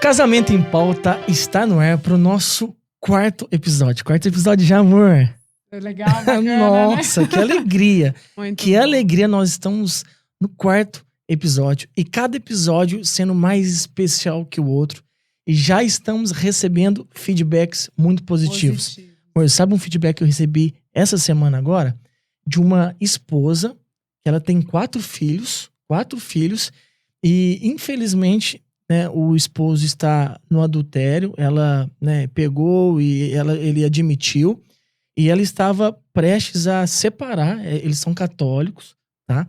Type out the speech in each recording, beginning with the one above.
Casamento em Pauta está no ar para o nosso quarto episódio. Quarto episódio já, amor. Legal, bacana, Nossa, né? que alegria. Muito Que bom. alegria, nós estamos no quarto episódio. E cada episódio sendo mais especial que o outro. E já estamos recebendo feedbacks muito positivos. Positivo. Amor, sabe um feedback que eu recebi essa semana agora? De uma esposa, que ela tem 4 filhos. E infelizmente, né, o esposo está no adultério. Ela, né, pegou e ele admitiu. E ela estava prestes a separar. Eles são católicos, tá?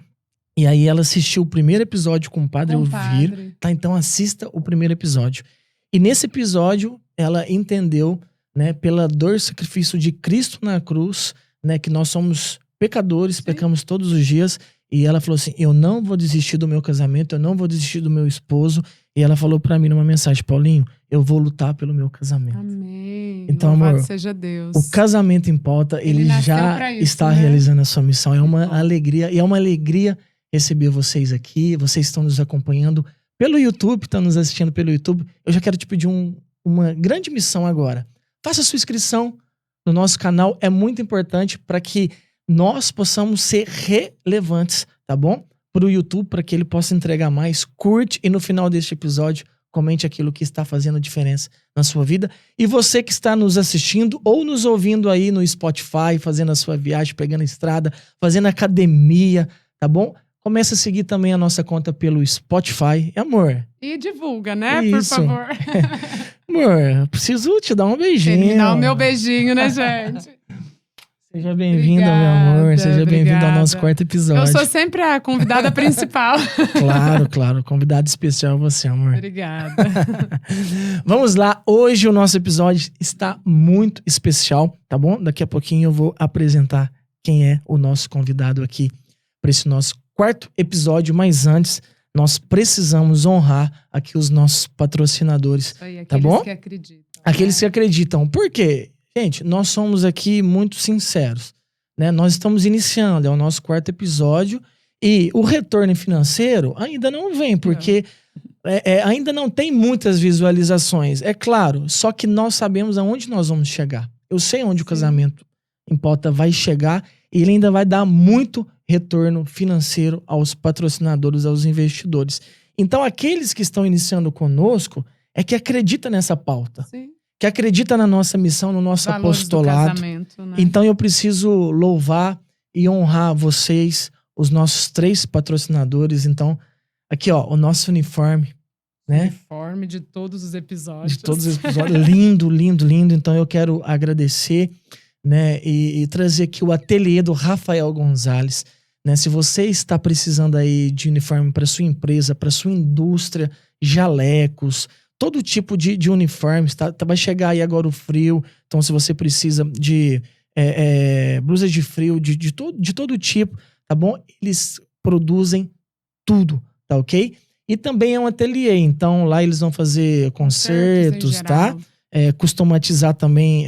E aí ela assistiu o primeiro episódio com o Padre Elviro. Tá, então assista o primeiro episódio. E nesse episódio, ela entendeu, né, pela dor e sacrifício de Cristo na cruz, né, que nós somos pecadores, pecamos todos os dias. E ela falou assim, eu não vou desistir do meu casamento, eu não vou desistir do meu esposo. E ela falou pra mim numa mensagem, Paulinho, eu vou lutar pelo meu casamento. Amém. Então, Louvado amor, seja Deus. O Casamento em Pauta, ele nasceu já pra isso, está né? realizando a sua missão. É uma bom. alegria, e é uma alegria receber vocês aqui. Vocês estão nos acompanhando pelo YouTube, estão nos assistindo pelo YouTube. Eu já quero te pedir uma grande missão agora. Faça sua inscrição no nosso canal, é muito importante para que nós possamos ser relevantes, tá bom? Para o YouTube, para que ele possa entregar mais. Curte e no final deste episódio, comente aquilo que está fazendo diferença na sua vida. E você que está nos assistindo ou nos ouvindo aí no Spotify, fazendo a sua viagem, pegando a estrada, fazendo academia, tá bom? Comece a seguir também a nossa conta pelo Spotify. Amor, E divulga, né? Isso. Por favor. amor, eu preciso te dar um beijinho. Ele me dá o meu beijinho, né, gente? Seja bem-vindo, meu amor. Obrigada, Seja bem-vindo ao nosso obrigada. quarto episódio. Eu sou sempre a convidada principal. Claro. Convidado especial é você, amor. Obrigada. Vamos lá, hoje o nosso episódio está muito especial, tá bom? Daqui a pouquinho eu vou apresentar quem é o nosso convidado aqui para esse nosso quarto episódio, mas antes nós precisamos honrar aqui os nossos patrocinadores, Isso aí, Tá aqueles bom? que acreditam. aqueles que né? acreditam. Por quê? Gente, nós somos aqui muito sinceros, né? Nós estamos iniciando, é o nosso quarto episódio e o retorno financeiro ainda não vem, porque ainda não tem muitas visualizações, é claro, só que nós sabemos aonde nós vamos chegar. Eu sei onde o Casamento em Pauta vai chegar e ele ainda vai dar muito retorno financeiro aos patrocinadores, aos investidores. Então, aqueles que estão iniciando conosco é que acreditam nessa pauta, Sim. que acredita na nossa missão, no nosso Valores do apostolado. casamento, né? Então eu preciso louvar e honrar vocês, os nossos 3 patrocinadores. Então, aqui ó, o nosso uniforme, né? Uniforme de todos os episódios. De todos os episódios. lindo. Então eu quero agradecer, né? E trazer aqui o ateliê do Rafael Gonzalez, né? Se você está precisando aí de uniforme para sua empresa, para sua indústria, jalecos, todo tipo de uniformes, tá? Vai chegar aí agora o frio, então se você precisa de blusas de frio, de todo tipo, tá bom? Eles produzem tudo, tá ok? E também é um ateliê, então lá eles vão fazer concertos, em tá? geral. Customatizar também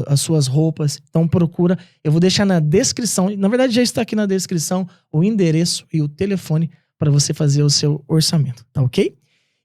as suas roupas, então procura, eu vou deixar na descrição, na verdade já está aqui na descrição, o endereço e o telefone para você fazer o seu orçamento, tá ok?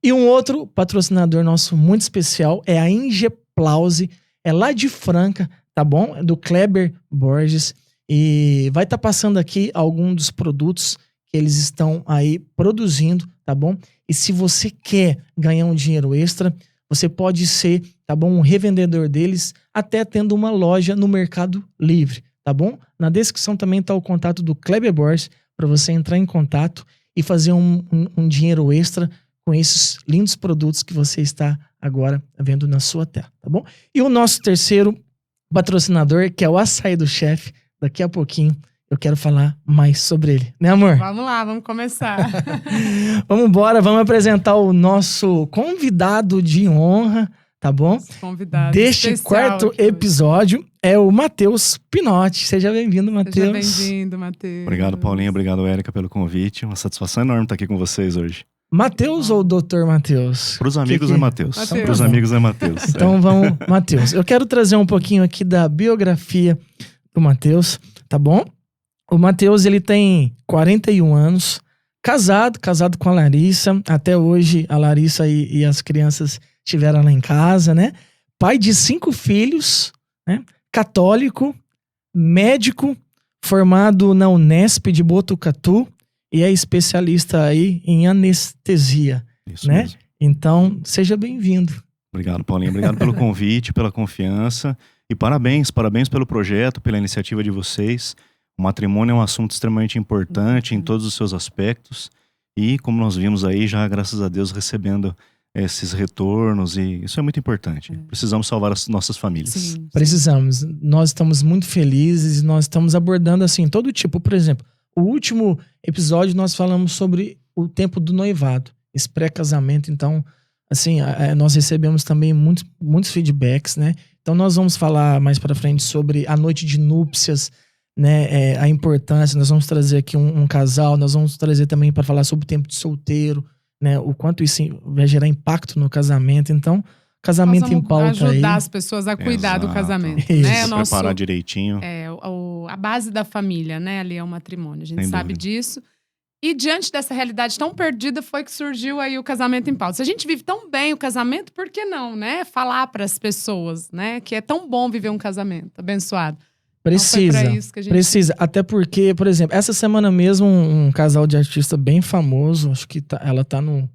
E um outro patrocinador nosso muito especial é a Ingeplause, é lá de Franca, tá bom? É do Kleber Borges e vai estar passando aqui alguns dos produtos que eles estão aí produzindo, tá bom? E se você quer ganhar um dinheiro extra, você pode ser, tá bom? Um revendedor deles, até tendo uma loja no Mercado Livre, tá bom? Na descrição também tá o contato do Kleber Borges para você entrar em contato e fazer um dinheiro extra com esses lindos produtos que você está agora vendo na sua tela, tá bom? E o nosso terceiro patrocinador, que é o Açaí do Chefe, daqui a pouquinho eu quero falar mais sobre ele, né, amor? Vamos lá, vamos começar. Vamos embora, vamos apresentar o nosso convidado de honra, tá bom? Nosso convidado Deste especial quarto aqui hoje. episódio é o Matheus Pinotti. Seja bem-vindo, Matheus. Seja bem-vindo, Matheus. Obrigado, Paulinho. Obrigado, Érica, pelo convite. Uma satisfação enorme estar aqui com vocês hoje. Matheus ou Dr. Matheus? Para os amigos que- é Matheus. Matheus. Para os amigos é Matheus. Então vamos, Matheus. Eu quero trazer um pouquinho aqui da biografia do Matheus, tá bom? O Matheus, ele tem 41 anos, Casado com a Larissa. Até hoje, a Larissa e as crianças estiveram lá em casa, né? Pai de 5 filhos, né? Católico, médico, formado na Unesp de Botucatu e é especialista aí em anestesia, Isso né? mesmo. Então, seja bem-vindo. Obrigado, Paulinho. Obrigado pelo convite, pela confiança. E parabéns pelo projeto, pela iniciativa de vocês. O matrimônio é um assunto extremamente importante em todos os seus aspectos. E como nós vimos aí, já graças a Deus recebendo esses retornos. E isso é muito importante. Precisamos salvar as nossas famílias. Sim. Precisamos. Nós estamos muito felizes e nós estamos abordando assim todo tipo. Por exemplo, o último episódio nós falamos sobre o tempo do noivado, esse pré-casamento. Então, assim, nós recebemos também muitos feedbacks, né? Então nós vamos falar mais para frente sobre a noite de núpcias, né? A importância. Nós vamos trazer aqui um casal. Nós vamos trazer também para falar sobre o tempo de solteiro, né? O quanto isso vai gerar impacto no casamento. Então, casamento Nós em vamos pauta aí. ajudar as pessoas a cuidar do Exato. casamento, Isso. né? Preparar direitinho. A base da família, né? Ali é o matrimônio. A gente Sem sabe dúvida. disso. E diante dessa realidade tão perdida foi que surgiu aí o casamento em pauta. Se a gente vive tão bem o casamento, por que não, né? Falar para as pessoas, né? Que é tão bom viver um casamento abençoado. Precisa. Então foi pra isso que a gente... Precisa. Até porque, por exemplo, essa semana mesmo, um casal de artista bem famoso, acho que ela tá no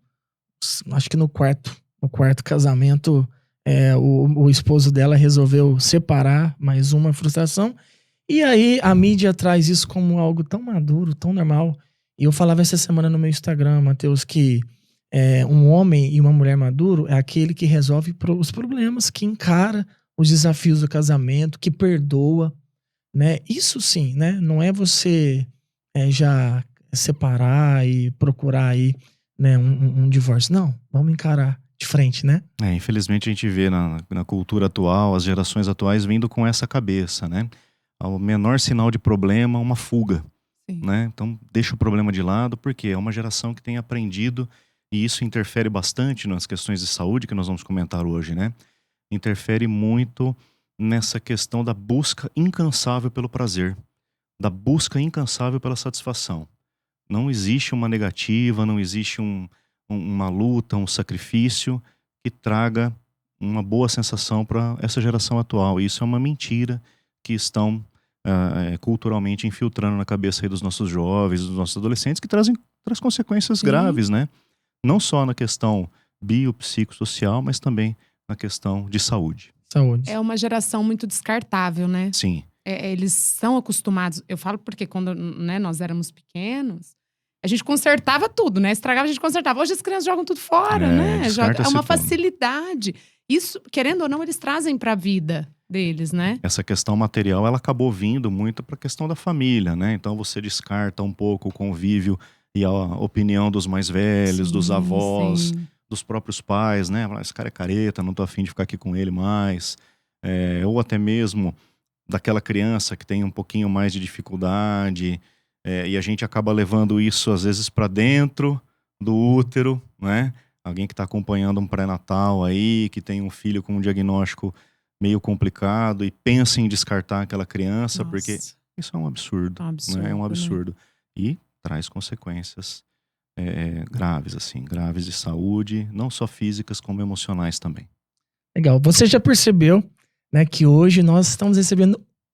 quarto casamento, o esposo dela resolveu separar, mais uma frustração. E aí a mídia traz isso como algo tão maduro, tão normal. E eu falava essa semana no meu Instagram, Matheus, que um homem e uma mulher maduro é aquele que resolve os problemas, que encara os desafios do casamento, que perdoa, né? Isso sim, né? Não é você já separar e procurar aí, né, um divórcio. Não, vamos encarar de frente, né? Infelizmente a gente vê na cultura atual, as gerações atuais vindo com essa cabeça, né? Ao menor sinal de problema, uma fuga, Sim. né? Então deixa o problema de lado, porque é uma geração que tem aprendido, e isso interfere bastante nas questões de saúde que nós vamos comentar hoje, né? Interfere muito nessa questão da busca incansável pelo prazer, da busca incansável pela satisfação. Não existe uma negativa, não existe uma luta, um sacrifício que traga uma boa sensação para essa geração atual. E isso é uma mentira que estão culturalmente infiltrando na cabeça aí dos nossos jovens, dos nossos adolescentes, que traz consequências graves, né? Não só na questão biopsicossocial, mas também na questão de saúde. Saúde. É uma geração muito descartável, né? Sim. Eles são acostumados. Eu falo porque quando, né, nós éramos pequenos, a gente consertava tudo, né? Estragava, a gente consertava. Hoje as crianças jogam tudo fora, né? É uma facilidade. Isso, querendo ou não, eles trazem para a vida deles, né? Essa questão material, ela acabou vindo muito para a questão da família, né? Então você descarta um pouco o convívio e a opinião dos mais velhos, dos avós, sim. dos próprios pais, né? Esse cara é careta, não tô afim de ficar aqui com ele mais. Ou até mesmo daquela criança que tem um pouquinho mais de dificuldade, e a gente acaba levando isso às vezes para dentro do útero, né? Alguém que está acompanhando um pré-natal aí, que tem um filho com um diagnóstico meio complicado e pensa em descartar aquela criança, porque isso é um absurdo, né? É um absurdo. E traz consequências graves, assim, graves de saúde, não só físicas como emocionais também. Legal. Você já percebeu, né, que hoje nós estamos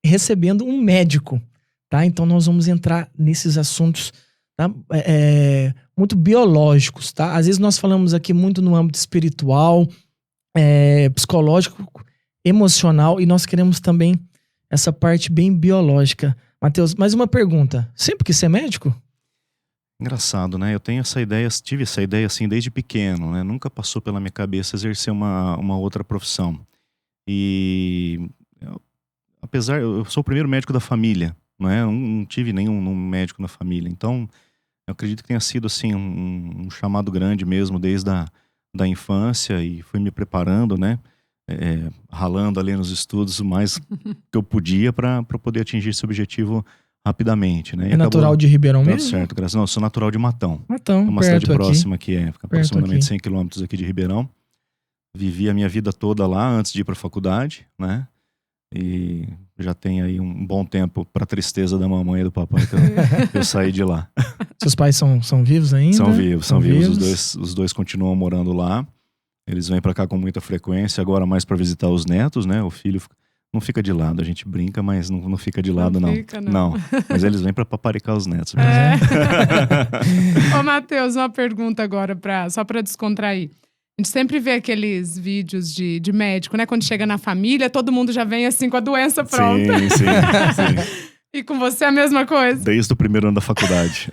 recebendo um médico, tá? Então nós vamos entrar nesses assuntos, tá? Muito biológicos, tá? Às vezes nós falamos aqui muito no âmbito espiritual, psicológico, emocional, e nós queremos também essa parte bem biológica. Matheus, mais uma pergunta. Sempre quis ser médico? Engraçado, né? Eu tenho tive essa ideia assim desde pequeno, né? Nunca passou pela minha cabeça exercer uma outra profissão. E eu sou o primeiro médico da família, né? Não tive nenhum médico na família. Então, eu acredito que tenha sido assim um chamado grande mesmo desde da infância, e fui me preparando, né? Ralando ali nos estudos o mais que eu podia para poder atingir esse objetivo rapidamente, né? É natural de Ribeirão Deu mesmo? certo, graças a Deus. Eu sou natural de Matão. Matão, Uma perto cidade aqui. próxima que fica aproximadamente aqui. 100 quilômetros aqui de Ribeirão. Vivi a minha vida toda lá antes de ir para a faculdade, né? E já tem aí um bom tempo, para tristeza da mamãe e do papai, que eu saí de lá. Seus pais são vivos ainda? São vivos. Os dois continuam morando lá. Eles vêm pra cá com muita frequência, agora mais pra visitar os netos, né? O filho não fica de lado, a gente brinca, mas não fica de lado, não. Não, mas eles vêm pra paparicar os netos. Ô, Matheus, uma pergunta agora, só pra descontrair. A gente sempre vê aqueles vídeos de médico, né? Quando chega na família, todo mundo já vem assim com a doença pronta. Sim. E com você a mesma coisa? Desde o primeiro ano da faculdade.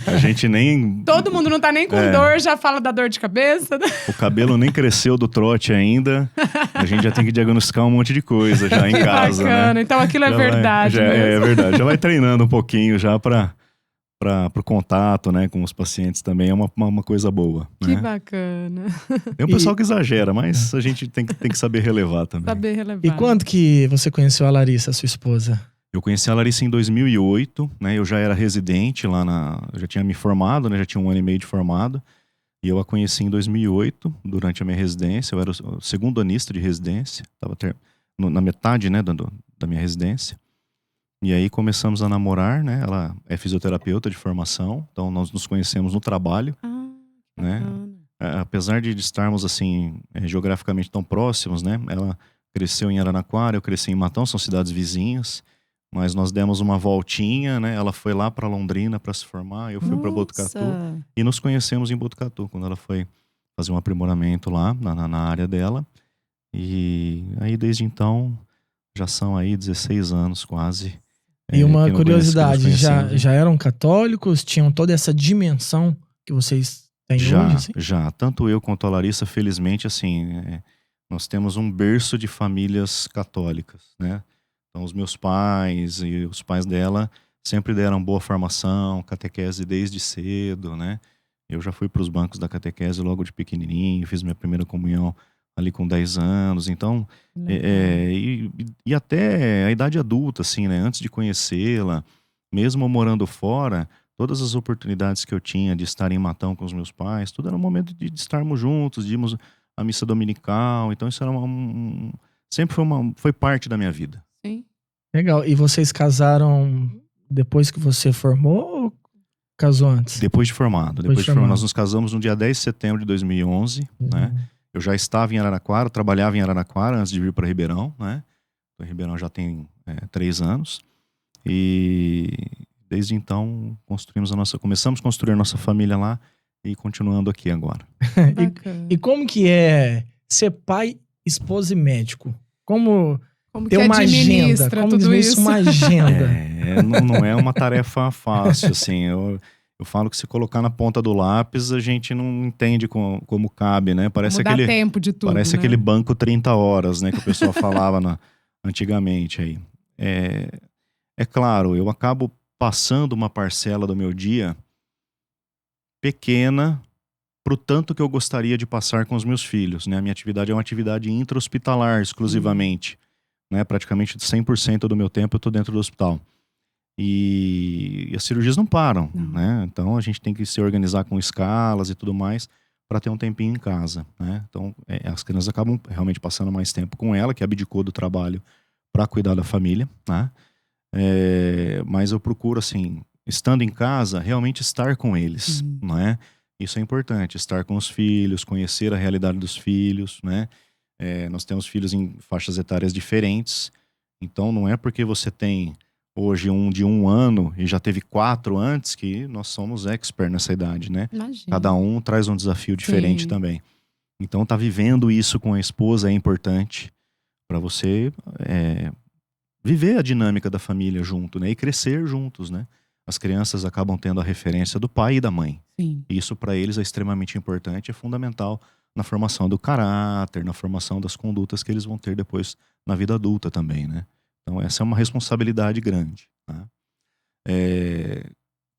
A gente nem... Todo mundo não tá nem com dor, já fala da dor de cabeça. O cabelo nem cresceu do trote ainda. A gente já tem que diagnosticar um monte de coisa já em casa, bacana. né? Então aquilo é verdade mesmo. É verdade. Já vai treinando um pouquinho já pro contato, né, com os pacientes também. É uma coisa boa. Que né? bacana. Tem um pessoal que exagera, mas a gente tem que saber relevar também. Saber relevar. E quando que você conheceu a Larissa, sua esposa? Eu conheci a Larissa em 2008, né? Eu já era residente lá eu já tinha me formado, né? Já tinha 1 ano e meio de formado. E eu a conheci em 2008, durante a minha residência. Eu era o segundo anista de residência. Estava na metade, né, da minha residência. E aí começamos a namorar, né? Ela é fisioterapeuta de formação. Então nós nos conhecemos no trabalho, né? Apesar de estarmos, assim, geograficamente tão próximos, né? Ela cresceu em Araraquara, eu cresci em Matão, são cidades vizinhas. Mas nós demos uma voltinha, né? Ela foi lá para Londrina para se formar, eu fui para Botucatu. E nos conhecemos em Botucatu, quando ela foi fazer um aprimoramento lá na área dela. E aí, desde então, já são aí 16 anos quase. E uma curiosidade, já eram católicos? Tinham toda essa dimensão que vocês têm hoje? Assim? Já. Tanto eu quanto a Larissa, felizmente, assim, nós temos um berço de famílias católicas, né? Então, os meus pais e os pais dela sempre deram boa formação, catequese desde cedo, né? Eu já fui para os bancos da catequese logo de pequenininho, fiz minha primeira comunhão ali com 10 anos. Então, e até a idade adulta, assim, né? Antes de conhecê-la, mesmo morando fora, todas as oportunidades que eu tinha de estar em Matão com os meus pais, tudo era um momento de estarmos juntos, de irmos à missa dominical. Então, isso era sempre foi parte da minha vida. Sim. Legal. E vocês casaram depois que você formou ou casou antes? Depois de formado. Depois de formado. Nós nos casamos no dia 10 de setembro de 2011, né? Eu já estava em Araraquara, trabalhava em Araraquara antes de vir para Ribeirão, né? Em Ribeirão já tem 3 anos. E desde então começamos a construir a nossa família lá e continuando aqui agora. E como que é ser pai, esposa e médico? Como ter que uma agenda, como tudo isso? Uma agenda. Não é uma tarefa fácil, assim. Eu falo que se colocar na ponta do lápis, a gente não entende como cabe, né? Parece dá tempo de tudo, parece, né? Aquele banco 30 horas, né? Que o pessoal falava antigamente aí. É claro, eu acabo passando uma parcela do meu dia pequena pro tanto que eu gostaria de passar com os meus filhos, né? A minha atividade é uma atividade intra-hospitalar exclusivamente. Né, praticamente 100% do meu tempo eu estou dentro do hospital. E as cirurgias não param, né? Então a gente tem que se organizar com escalas e tudo mais para ter um tempinho em casa, né? Então as crianças acabam realmente passando mais tempo com ela, que abdicou do trabalho para cuidar da família, né? Mas eu procuro, assim, estando em casa, realmente estar com eles, não é? Isso é importante, estar com os filhos, conhecer a realidade dos filhos, né? Nós temos filhos em faixas etárias diferentes, então não é porque você tem hoje um de 1 ano e já teve 4 antes que nós somos expert nessa idade, né? Imagina. Cada um traz um desafio diferente também. Então tá vivendo isso com a esposa é importante para você viver a dinâmica da família junto, né? E crescer juntos, né? As crianças acabam tendo a referência do pai e da mãe. Sim. Isso para eles é extremamente importante, é fundamental na formação do caráter, na formação das condutas que eles vão ter depois na vida adulta também, né? Então essa é uma responsabilidade grande, né?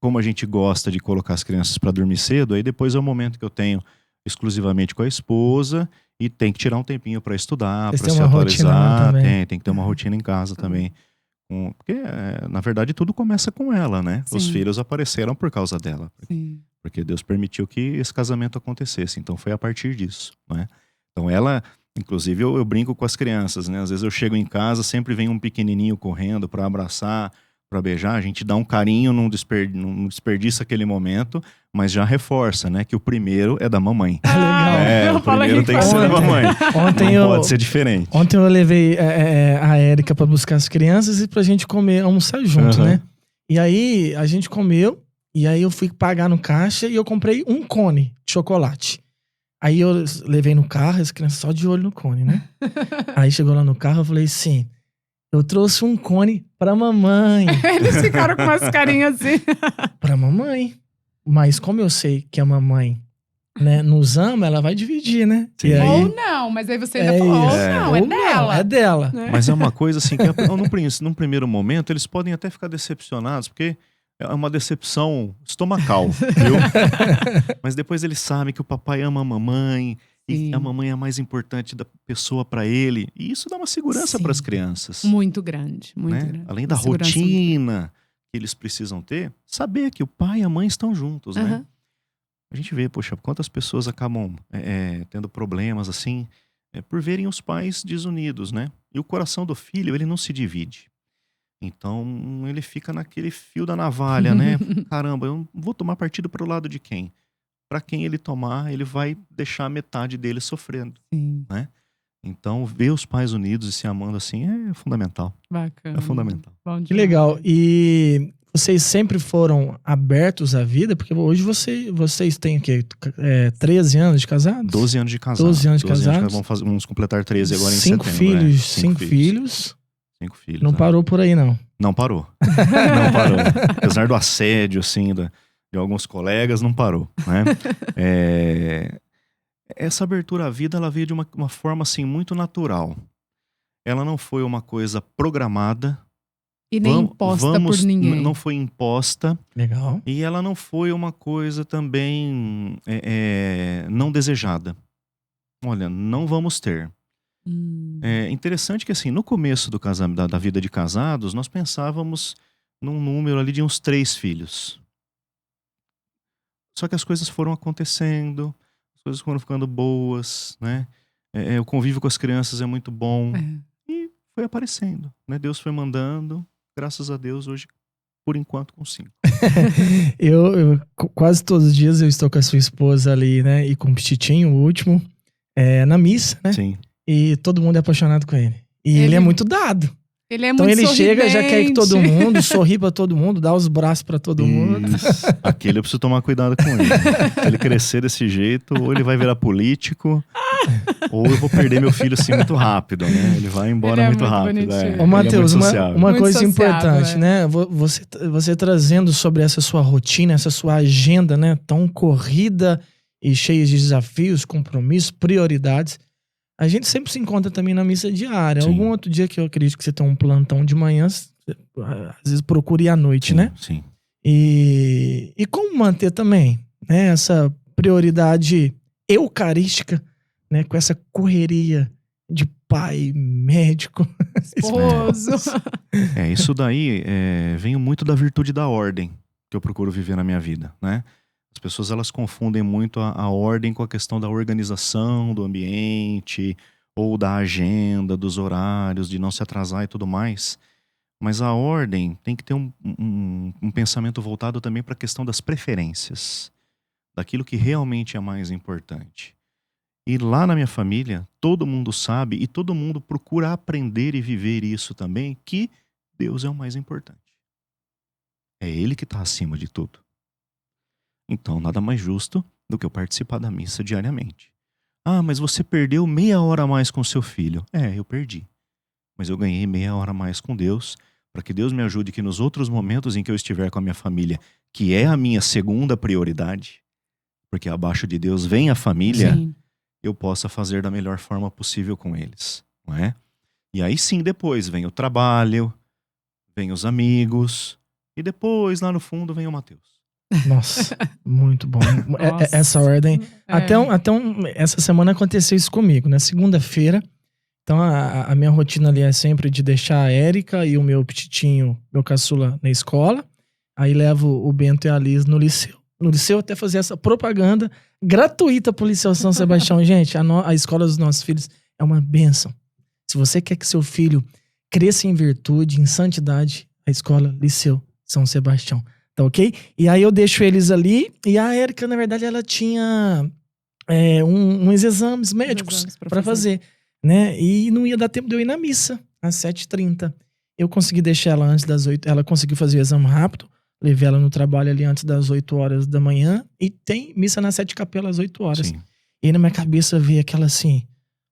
Como a gente gosta de colocar as crianças para dormir cedo, aí depois é o momento que eu tenho exclusivamente com a esposa e tem que tirar um tempinho para estudar, para se atualizar, tem que ter uma rotina em casa também. Porque, na verdade, tudo começa com ela, né? Sim. Os filhos apareceram por causa dela. Sim. Porque Deus permitiu que esse casamento acontecesse. Então, foi a partir disso, né? Então, ela... Inclusive, eu brinco com as crianças, né? Às vezes eu chego em casa, sempre vem um pequenininho correndo para abraçar, para beijar, a gente dá um carinho, não desperdiça aquele momento, mas já reforça, né? Que o primeiro é da mamãe. Legal. O primeiro tem que ser da mamãe. Não pode ser diferente. Ontem eu levei a Érica para buscar as crianças e pra gente almoçar junto, né? E aí a gente comeu, e aí eu fui pagar no caixa e eu comprei um cone de chocolate. Aí eu levei no carro, as crianças só de olho no cone, né? Aí chegou lá no carro, eu falei assim, eu trouxe um cone pra mamãe. Eles ficaram com umas carinhas assim. Pra mamãe. Mas como eu sei que a mamãe, né, nos ama, ela vai dividir, né? E aí, ou não, mas aí você ainda falou, ou não, dela. É dela. Mas é uma coisa assim, que num primeiro momento, eles podem até ficar decepcionados, porque é uma decepção estomacal, viu? Mas depois eles sabem que o papai ama a mamãe, e a mamãe é a mais importante da pessoa para ele. E isso dá uma segurança para as crianças. Muito grande, muito grande. Além da rotina que eles precisam ter, saber que o pai e a mãe estão juntos, né? A gente vê, poxa, quantas pessoas acabam tendo problemas assim, por verem os pais desunidos, né? E o coração do filho, ele não se divide. Então, ele fica naquele fio da navalha, né? Caramba, eu vou tomar partido para o lado de quem? Para quem ele tomar, ele vai deixar metade dele sofrendo, né? Então, ver os pais unidos e se amando assim é fundamental. Bacana. É fundamental. Que legal. E vocês sempre foram abertos à vida? Porque hoje vocês têm o quê? 13 anos de casados? 12 anos de casados. 12 anos de casados. Vamos completar 13 agora em 5 setembro. filhos, né? 5 filhos. 5 filhos. Não parou por aí, não. Não parou. Não parou. Apesar do assédio, assim, de alguns colegas, não parou, né? Essa abertura à vida, ela veio de uma forma, assim, muito natural. Ela não foi uma coisa programada. E nem imposta por ninguém. Não foi imposta. Legal. E ela não foi uma coisa também não desejada. Olha, não vamos ter. É interessante que, assim, no começo da vida de casados, nós pensávamos num número ali de uns 3 filhos. Só que as coisas foram acontecendo, as coisas foram ficando boas, né? O convívio com as crianças é muito bom. E foi aparecendo, né? Deus foi mandando, graças a Deus, hoje, por enquanto, com 5. eu quase todos os dias eu estou com a sua esposa ali, né? E com o Pititinho, o último, na missa, né? Sim. E todo mundo é apaixonado com ele. E ele é muito dado. Ele é então muito ele sorridente. chega, já quer ir com todo mundo, sorri pra todo mundo, dá os braços pra todo mundo. Aquele eu preciso tomar cuidado com ele. Se ele crescer desse jeito, ou ele vai virar político, ou eu vou perder meu filho assim muito rápido, né? Ele vai embora muito rápido. Ô, Matheus, uma coisa sociável, importante, né? Você trazendo sobre essa sua rotina, essa sua agenda, né? Tão corrida e cheia de desafios, compromissos, prioridades. A gente sempre se encontra também na missa diária. Sim. Algum outro dia que eu acredito que você tem um plantão de manhã, às vezes procura ir à noite, Sim, né? Sim. E como manter também, né, essa prioridade eucarística, né, com essa correria de pai, médico, esposo. Isso daí vem muito da virtude da ordem que eu procuro viver na minha vida, né? As pessoas, elas confundem muito a ordem com a questão da organização do ambiente ou da agenda, dos horários, de não se atrasar e tudo mais. Mas a ordem tem que ter um pensamento voltado também para a questão das preferências, daquilo que realmente é mais importante. E lá na minha família, todo mundo sabe e todo mundo procura aprender e viver isso também, que Deus é o mais importante. É Ele que está acima de tudo. Então, nada mais justo do que eu participar da missa diariamente. Ah, mas você perdeu meia hora a mais com seu filho. Eu perdi. Mas eu ganhei meia hora a mais com Deus, para que Deus me ajude que nos outros momentos em que eu estiver com a minha família, que é a minha segunda prioridade, porque abaixo de Deus vem a família, sim, eu possa fazer da melhor forma possível com eles, não é? E aí sim, depois vem o trabalho, vem os amigos, e depois, lá no fundo, vem o Mateus. Nossa, muito bom. Essa ordem. Essa semana aconteceu isso comigo, né? Segunda-feira. Então a minha rotina ali é sempre de deixar a Érica e o meu Pititinho, meu caçula, na escola. Aí levo o Bento e a Liz no liceu. No liceu até fazer essa propaganda gratuita pro Liceu São Sebastião. Gente, a escola dos nossos filhos é uma bênção. Se você quer que seu filho cresça em virtude, em santidade, a escola Liceu São Sebastião. Tá ok? E aí eu deixo eles ali. E a Érica, na verdade, ela tinha uns exames médicos para fazer, né? E não ia dar tempo de eu ir na missa, às 7h30. Eu consegui deixar ela antes das 8. Ela conseguiu fazer o exame rápido. Levei ela no trabalho ali antes das 8 horas da manhã. E tem missa na Sete Capela às 8 horas. Sim. E aí na minha cabeça veio aquela assim...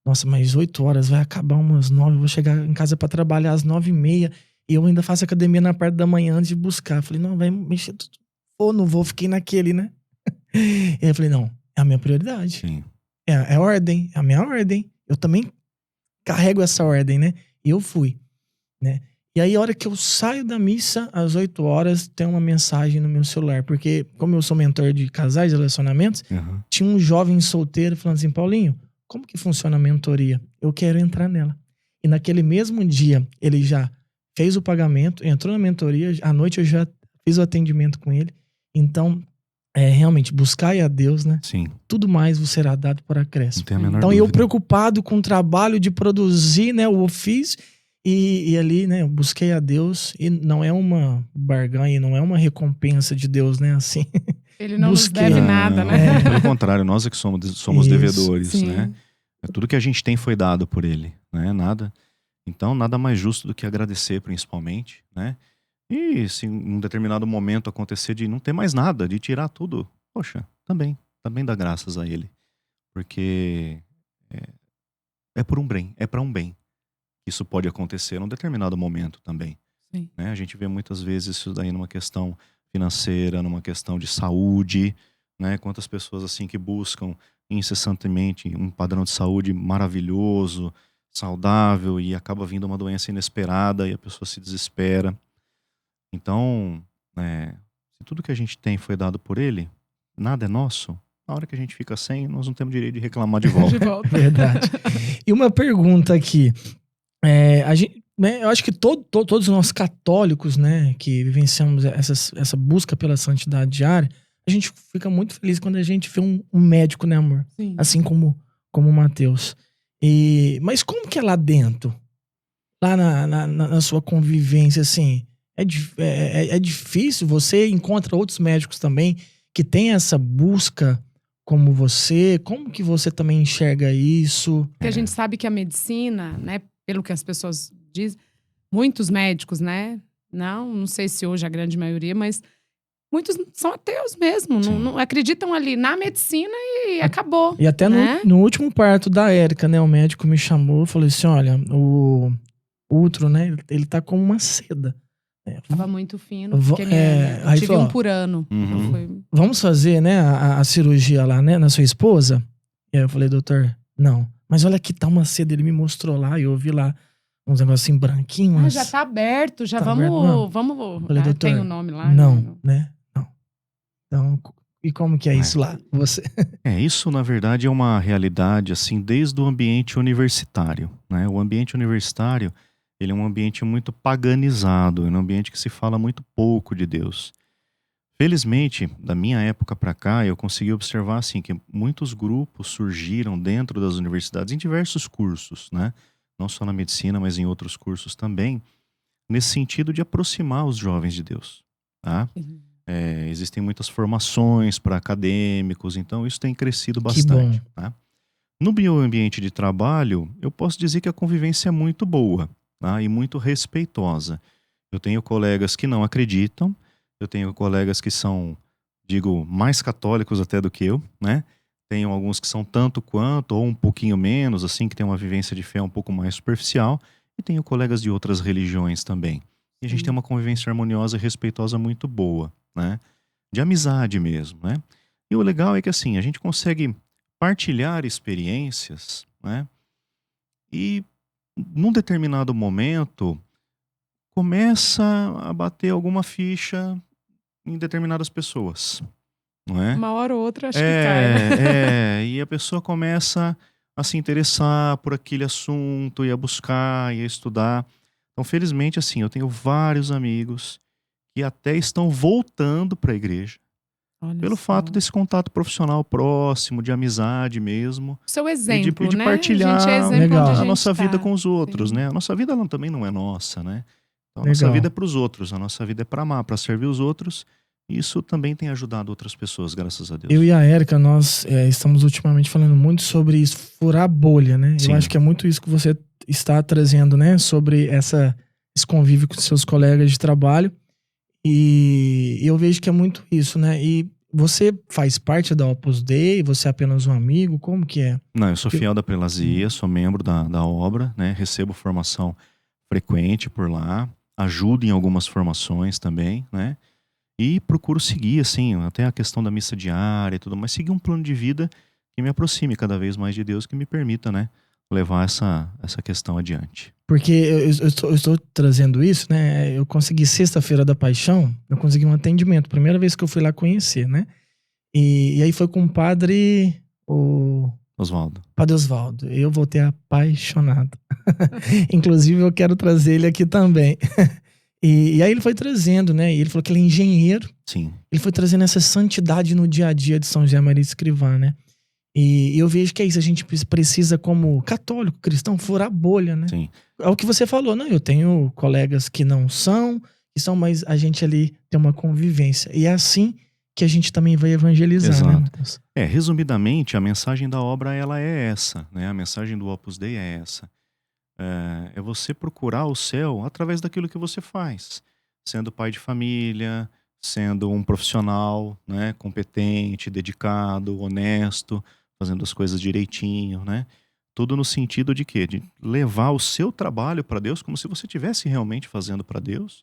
Nossa, mas 8 horas, vai acabar umas 9. Eu vou chegar em casa para trabalhar às 9h30. E eu ainda faço academia na parte da manhã antes de buscar. Eu falei, não, vai mexer tudo. Ou não vou, fiquei naquele, né? E aí eu falei, não, é a minha prioridade. Sim. É a ordem, é a minha ordem. Eu também carrego essa ordem, né? E eu fui, né? E aí, a hora que eu saio da missa, às 8 horas, tem uma mensagem no meu celular. Porque, como eu sou mentor de casais e relacionamentos, tinha um jovem solteiro falando assim, Paulinho, como que funciona a mentoria? Eu quero entrar nela. E naquele mesmo dia, ele já fez o pagamento, entrou na mentoria, à noite eu já fiz o atendimento com ele. Então, realmente, buscai a Deus, né? Sim. Tudo mais vos será dado por acréscimo. Não tem a menor Então, dúvida. eu preocupado com o trabalho de produzir, né, o ofício, e ali, né, eu busquei a Deus, e não é uma barganha, não é uma recompensa de Deus, né, assim. Ele não nos deve nada, né? Pelo contrário, nós é que somos Isso, devedores, sim. né? Tudo que a gente tem foi dado por ele, né? Então, nada mais justo do que agradecer, principalmente, né? E se em um determinado momento acontecer de não ter mais nada, de tirar tudo, poxa, também dá graças a ele. Porque é por um bem, é para um bem. Isso pode acontecer num determinado momento também. Sim. Né? A gente vê muitas vezes isso daí numa questão financeira, numa questão de saúde, né? Quantas pessoas assim que buscam incessantemente um padrão de saúde maravilhoso, saudável, e acaba vindo uma doença inesperada e a pessoa se desespera. Então, se tudo que a gente tem foi dado por ele, nada é nosso. Na hora que a gente fica sem, nós não temos direito de reclamar de volta. Verdade. E uma pergunta aqui. A gente, né, eu acho que todos nós católicos, né, que vivenciamos essa busca pela santidade diária, a gente fica muito feliz quando a gente vê um médico, né, amor? Sim. Assim como o Mateus. Mas como que é lá dentro? Lá na sua convivência, assim, é difícil? Você encontra outros médicos também que têm essa busca como você? Como que você também enxerga isso? Porque a gente sabe que a medicina, né, pelo que as pessoas dizem, muitos médicos, né, não sei se hoje a grande maioria, mas muitos são ateus mesmo, não acreditam ali na medicina e acabou. E até né? no último parto da Érica, né, o médico me chamou e falou assim, olha, o útero, né, ele tá como uma seda. Tava muito fino, pequenininho. Aí tive falou, um por ano. Uhum. Vamos fazer, né, a cirurgia lá, né, na sua esposa? E aí eu falei, doutor, não. Mas olha que tá uma seda, ele me mostrou lá, e eu vi lá uns negocinhos branquinhos. Já tá aberto, já Tá vamos. aberto, Vamos. Falei, doutor, tem o nome lá. Não, né? Não. Então, e como que é isso lá? Você? Isso na verdade é uma realidade assim desde o ambiente universitário, né? O ambiente universitário, ele é um ambiente muito paganizado, é um ambiente que se fala muito pouco de Deus. Felizmente, da minha época para cá, eu consegui observar assim que muitos grupos surgiram dentro das universidades em diversos cursos, né? Não só na medicina, mas em outros cursos também, nesse sentido de aproximar os jovens de Deus, tá? Existem muitas formações para acadêmicos, então isso tem crescido bastante. Tá? No meu ambiente de trabalho, eu posso dizer que a convivência é muito boa, tá? E muito respeitosa. Eu tenho colegas que não acreditam, eu tenho colegas que são, digo, mais católicos até do que eu, né? Tenho alguns que são tanto quanto, ou um pouquinho menos, assim, que tem uma vivência de fé um pouco mais superficial, e tenho colegas de outras religiões também. E a gente tem uma convivência harmoniosa e respeitosa muito boa, né? De amizade mesmo, né? E o legal é que, assim, a gente consegue partilhar experiências, né? E, num determinado momento, começa a bater alguma ficha em determinadas pessoas, não é? Uma hora ou outra acho que cai, né? E a pessoa começa a se interessar por aquele assunto e a buscar e a estudar. Então, felizmente, assim, eu tenho vários amigos que até estão voltando para a igreja. Olha pelo só. fato desse contato profissional próximo, de amizade mesmo. Seu exemplo, e de né? partilhar A gente é exemplo Legal. onde a gente nossa vida tá. com os outros, Sim. né? A nossa vida ela também não é nossa, né? Então, a nossa vida é para os outros, a nossa vida é para amar, para servir os outros. E isso também tem ajudado outras pessoas, graças a Deus. Eu e a Érica, nós estamos ultimamente falando muito sobre isso, furar a bolha, né? Sim. Eu acho que é muito isso que você está trazendo, né? Sobre esse convívio com seus colegas de trabalho. E eu vejo que é muito isso, né? E você faz parte da Opus Dei? Você é apenas um amigo? Como que é? Não, eu sou fiel da Prelazia, sou membro da obra, né? Recebo formação frequente por lá, ajudo em algumas formações também, né? E procuro seguir, assim, até a questão da missa diária e tudo, mas seguir um plano de vida que me aproxime cada vez mais de Deus, que me permita, né, levar essa questão adiante. Porque eu estou trazendo isso, né? Eu consegui Sexta-feira da Paixão, eu consegui um atendimento, primeira vez que eu fui lá conhecer, né? E aí foi com o padre Oswaldo. Padre Oswaldo. Eu voltei apaixonado. Inclusive, eu quero trazer ele aqui também. E aí ele foi trazendo, né? E ele falou que ele é engenheiro. Sim. Ele foi trazendo essa santidade no dia a dia de São José Maria Escrivá, né? E eu vejo que é isso, a gente precisa, como católico, cristão, furar a bolha, né? Sim. É o que você falou, não? Eu tenho colegas que não são, mas a gente ali tem uma convivência. E é assim que a gente também vai evangelizar, Exato. né, Matheus? Resumidamente, a mensagem da obra, ela é essa, né? A mensagem do Opus Dei é essa. É você procurar o céu através daquilo que você faz. Sendo pai de família, sendo um profissional, né, competente, dedicado, honesto, fazendo as coisas direitinho, né? Tudo no sentido de quê? De levar o seu trabalho para Deus como se você estivesse realmente fazendo para Deus.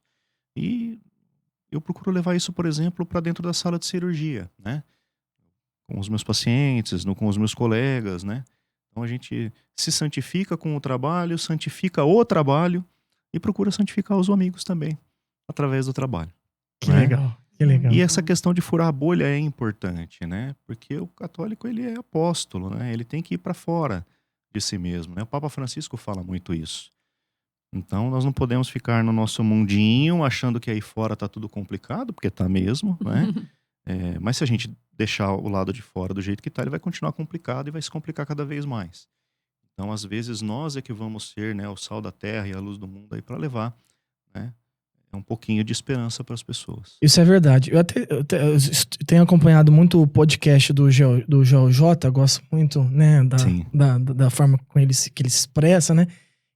E eu procuro levar isso, por exemplo, para dentro da sala de cirurgia, né? Com os meus pacientes, com os meus colegas, né? Então a gente se santifica com o trabalho, santifica o trabalho e procura santificar os amigos também, através do trabalho. Que legal, que legal. E essa questão de furar a bolha é importante, né? Porque o católico, ele é apóstolo, né? Ele tem que ir para fora de si mesmo, né? O Papa Francisco fala muito isso. Então nós não podemos ficar no nosso mundinho achando que aí fora tá tudo complicado, porque tá mesmo, né? Mas se a gente deixar o lado de fora do jeito que tá, ele vai continuar complicado e vai se complicar cada vez mais. Então, às vezes, nós é que vamos ser, né, o sal da terra e a luz do mundo aí para levar, né, um pouquinho de esperança para as pessoas. Isso é verdade. Eu tenho acompanhado muito o podcast do Joel J, gosto muito, né, da forma com que ele se expressa, né?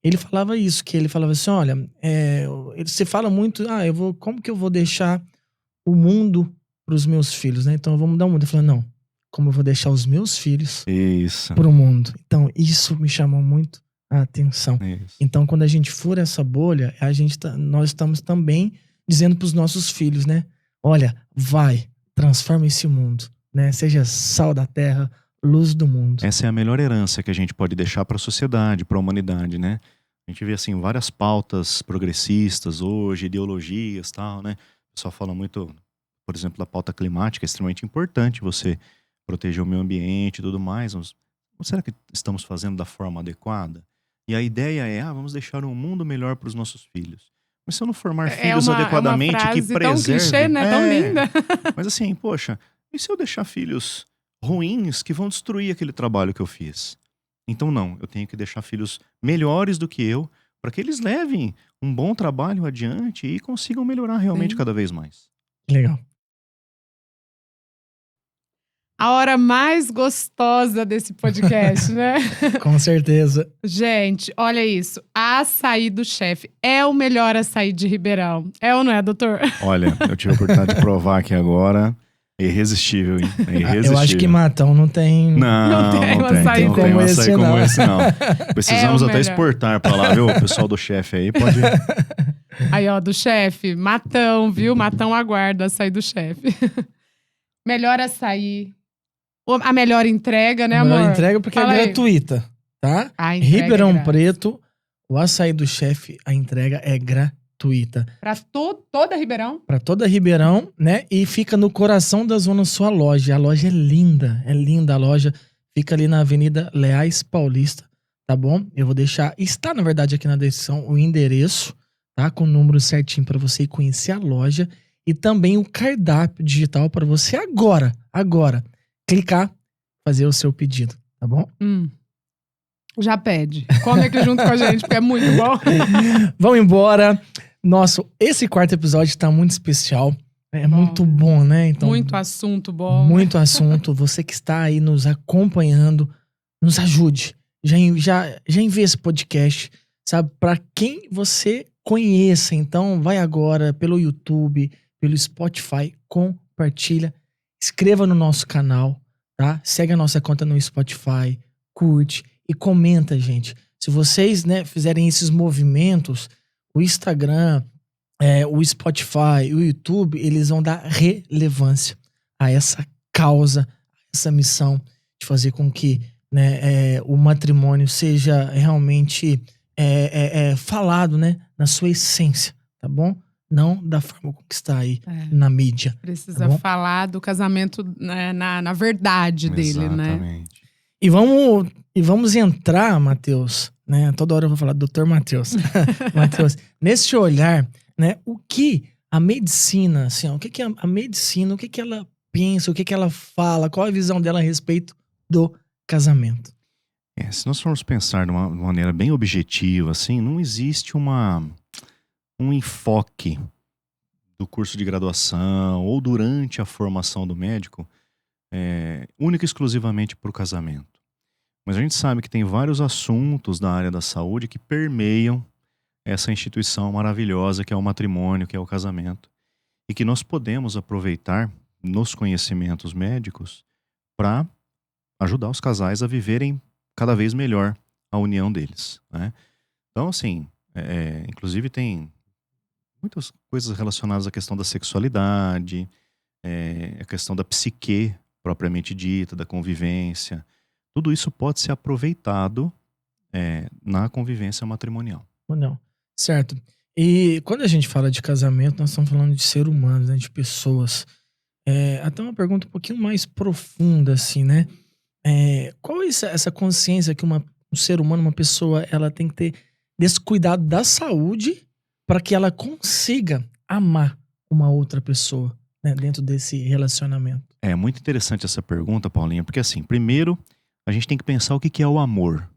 Ele falava isso, que ele falava assim, olha, você fala muito, como que eu vou deixar o mundo para os meus filhos, né? Então eu vou mudar o mundo. Ele falou, não, como eu vou deixar os meus filhos para o mundo. Então isso me chamou muito a atenção. Isso. Então quando a gente fura essa bolha, nós estamos também dizendo para os nossos filhos, né? Olha, transforma esse mundo, né? Seja sal da terra, luz do mundo. Essa é a melhor herança que a gente pode deixar para a sociedade, para a humanidade, né? A gente vê assim várias pautas progressistas hoje, ideologias e tal, né? O pessoal fala muito, por exemplo, da pauta climática, é extremamente importante você proteger o meio ambiente e tudo mais. Mas será que estamos fazendo da forma adequada? E a ideia é, vamos deixar um mundo melhor para os nossos filhos. Mas se eu não formar filhos adequadamente, uma frase que preservem... tão clichê, né? Tão linda. Mas assim, poxa, e se eu deixar filhos ruins que vão destruir aquele trabalho que eu fiz? Então não, eu tenho que deixar filhos melhores do que eu, para que eles levem um bom trabalho adiante e consigam melhorar realmente cada vez mais. Legal. A hora mais gostosa desse podcast, né? Com certeza. Gente, olha isso. Açaí do chefe é o melhor açaí de Ribeirão. É ou não é, doutor? Olha, eu tive a oportunidade de provar aqui agora. É irresistível, hein? É irresistível. Eu acho que Matão não tem... Não tem um açaí como esse, não. Precisamos até exportar pra lá, viu? O pessoal do chefe aí pode... Aí, ó, do chefe. Matão, viu? Matão aguarda açaí do chefe. Melhor açaí... A melhor entrega, né, amor? A melhor entrega porque Fala é aí. gratuita, tá? Ribeirão Preto, o açaí do chefe, a entrega é gratuita. Pra toda Ribeirão? Pra toda Ribeirão, né? E fica no coração da zona sua loja. A loja é linda a loja. Fica ali na Avenida Leais Paulista, tá bom? Eu vou deixar, está na verdade aqui na descrição o endereço, tá? Com o número certinho pra você ir conhecer a loja. E também o cardápio digital pra você agora, clicar, fazer o seu pedido, tá bom? Já pede. Come aqui junto com a gente, porque é muito bom. Vamos embora. Nossa, esse quarto episódio tá muito especial. É muito bom, né? Então, muito assunto bom. Muito assunto. Você que está aí nos acompanhando, nos ajude. Já envia esse podcast, sabe? Para quem você conheça. Então, vai agora pelo YouTube, pelo Spotify, compartilha. Inscreva no nosso canal, tá? Segue a nossa conta no Spotify, curte e comenta, gente. Se vocês, né, fizerem esses movimentos, o Instagram, o Spotify, o YouTube, eles vão dar relevância a essa causa, essa missão de fazer com que, né, o matrimônio seja realmente falado, né, na sua essência, tá bom? Não da forma como está aí na mídia. Precisa falar do casamento, né, na verdade dele, né? E vamos entrar, Matheus, né? Toda hora eu vou falar Dr. Matheus. Matheus, nesse olhar, né? O que a medicina, assim, o que a medicina, o que ela pensa, o que ela fala, qual a visão dela a respeito do casamento? Se nós formos pensar de uma maneira bem objetiva, assim, não existe um enfoque do curso de graduação ou durante a formação do médico única e exclusivamente para o casamento. Mas a gente sabe que tem vários assuntos da área da saúde que permeiam essa instituição maravilhosa que é o matrimônio, que é o casamento, e que nós podemos aproveitar nos conhecimentos médicos para ajudar os casais a viverem cada vez melhor a união deles, né? Então, assim, inclusive tem muitas coisas relacionadas à questão da sexualidade, a questão da psique propriamente dita, da convivência. Tudo isso pode ser aproveitado na convivência matrimonial. Não, certo. E quando a gente fala de casamento, nós estamos falando de ser humano, né, de pessoas. Até uma pergunta um pouquinho mais profunda, assim, né? Qual é essa consciência que um ser humano, uma pessoa, ela tem que ter desse cuidado da saúde para que ela consiga amar uma outra pessoa, né, dentro desse relacionamento? É muito interessante essa pergunta, Paulinha, porque assim, primeiro a gente tem que pensar o que é o amor,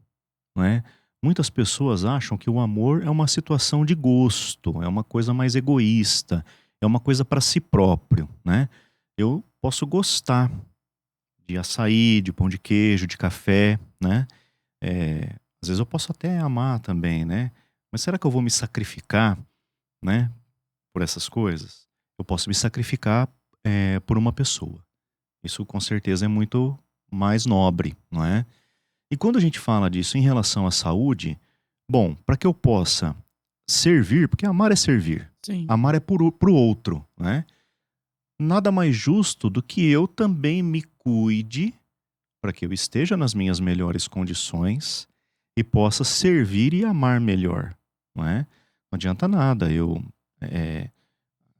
não é? Muitas pessoas acham que o amor é uma situação de gosto, é uma coisa mais egoísta, é uma coisa para si próprio, né? Eu posso gostar de açaí, de pão de queijo, de café, né? Às vezes eu posso até amar também, né? Mas será que eu vou me sacrificar, né, por essas coisas? Eu posso me sacrificar por uma pessoa. Isso com certeza é muito mais nobre, não é? E quando a gente fala disso em relação à saúde, bom, para que eu possa servir, porque amar é servir, Sim. Amar é pro outro, né? Nada mais justo do que eu também me cuide para que eu esteja nas minhas melhores condições e possa servir e amar melhor, não é? Não adianta nada eu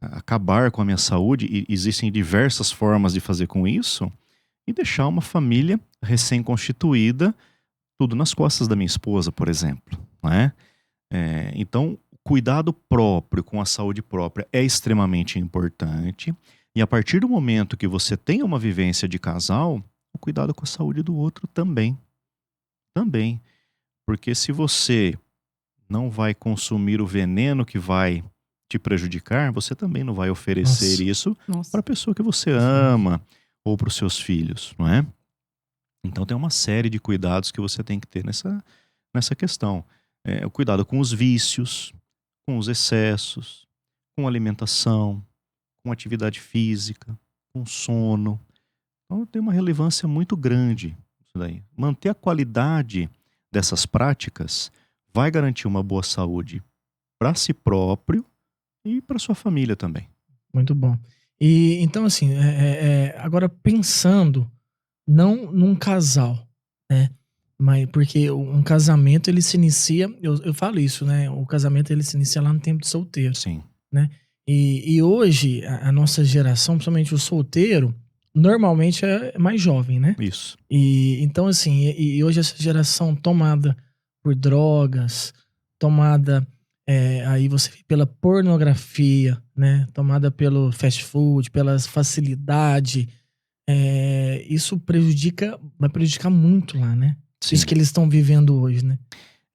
acabar com a minha saúde, e existem diversas formas de fazer com isso, e deixar uma família recém-constituída, tudo nas costas da minha esposa, por exemplo, não é? Então, cuidado próprio com a saúde própria é extremamente importante, e a partir do momento que você tem uma vivência de casal, o cuidado com a saúde do outro também. Também. Porque se você não vai consumir o veneno que vai te prejudicar, você também não vai oferecer isso para a pessoa que você ama ou para os seus filhos, não é? Então tem uma série de cuidados que você tem que ter nessa questão. O cuidado com os vícios, com os excessos, com alimentação, com atividade física, com sono. Então tem uma relevância muito grande isso daí. Manter a qualidade dessas práticas vai garantir uma boa saúde para si próprio e para sua família também. Muito bom. E então, assim, agora pensando não num casal, né? Mas porque um casamento ele se inicia, eu falo isso, né? O casamento ele se inicia lá no tempo de solteiro. Sim. Né? E hoje a nossa geração, principalmente o solteiro, normalmente é mais jovem, né? Isso. E então, assim, e hoje essa geração tomada por drogas, tomada aí você vê pela pornografia, né? Tomada pelo fast food, pela facilidade, isso vai prejudicar muito lá, né? Sim. Isso que eles estão vivendo hoje, né?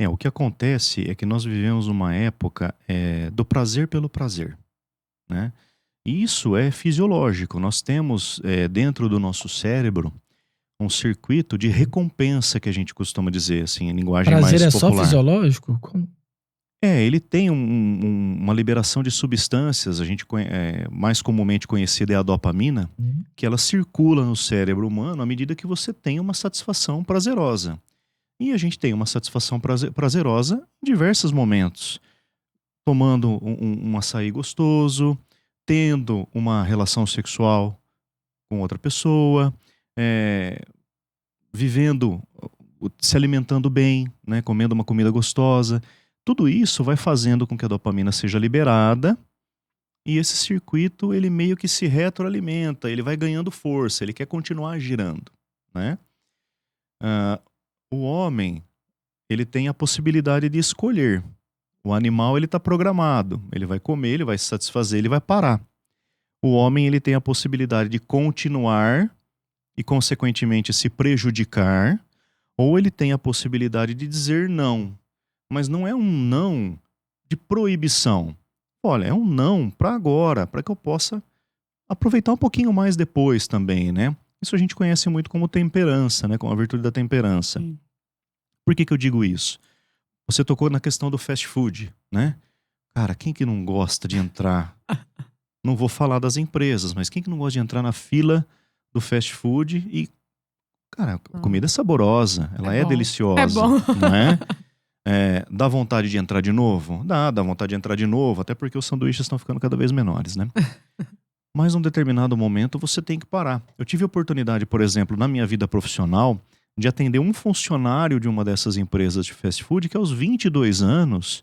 O que acontece é que nós vivemos uma época do prazer pelo prazer, né? E isso é fisiológico. Nós temos dentro do nosso cérebro um circuito de recompensa que a gente costuma dizer, assim, em linguagem Prazer mais é só popular. fisiológico? Como? Ele tem uma liberação de substâncias, a gente mais comumente conhecida é a dopamina, que ela circula no cérebro humano à medida que você tem uma satisfação prazerosa. E a gente tem uma satisfação prazerosa em diversos momentos. Tomando um açaí gostoso, tendo uma relação sexual com outra pessoa, vivendo, se alimentando bem, né, comendo uma comida gostosa. Tudo isso vai fazendo com que a dopamina seja liberada e esse circuito ele meio que se retroalimenta, ele vai ganhando força, ele quer continuar girando, né? O homem, ele tem a possibilidade de escolher. O animal, ele está programado, ele vai comer, ele vai se satisfazer, ele vai parar. O homem, ele tem a possibilidade de continuar e, consequentemente, se prejudicar, ou ele tem a possibilidade de dizer não. Mas não é um não de proibição. Olha, é um não para agora, para que eu possa aproveitar um pouquinho mais depois também, né? Isso a gente conhece muito como temperança, né? Como a virtude da temperança. Sim. Por que eu digo isso? Você tocou na questão do fast food, né? Cara, quem que não gosta de entrar? Não vou falar das empresas, mas quem que não gosta de entrar na fila do fast food e... Cara, a comida é saborosa, ela é deliciosa, não é? Dá vontade de entrar de novo? Dá vontade de entrar de novo, até porque os sanduíches estão ficando cada vez menores, né? Mas num determinado momento você tem que parar. Eu tive a oportunidade, por exemplo, na minha vida profissional, de atender um funcionário de uma dessas empresas de fast food que aos 22 anos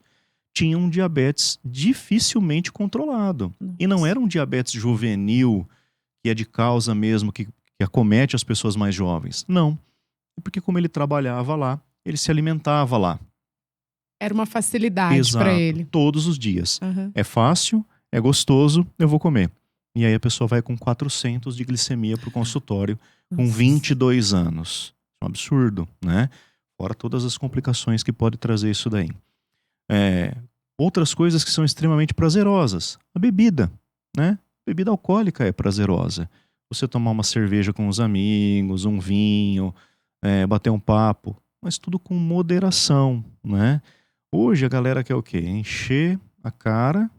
tinha um diabetes dificilmente controlado. Nossa. E não era um diabetes juvenil, que é de causa mesmo, que acomete as pessoas mais jovens. Não. Porque como ele trabalhava lá, ele se alimentava lá. Era uma facilidade para ele. Todos os dias. Uhum. É fácil, é gostoso, eu vou comer. E aí a pessoa vai com 400 de glicemia pro consultório com 22 anos. É um absurdo, né? Fora todas as complicações que pode trazer isso daí. Outras coisas que são extremamente prazerosas. A bebida, né? Bebida alcoólica é prazerosa. Você tomar uma cerveja com os amigos, um vinho, bater um papo, mas tudo com moderação, né? Hoje a galera quer o quê? Encher a cara,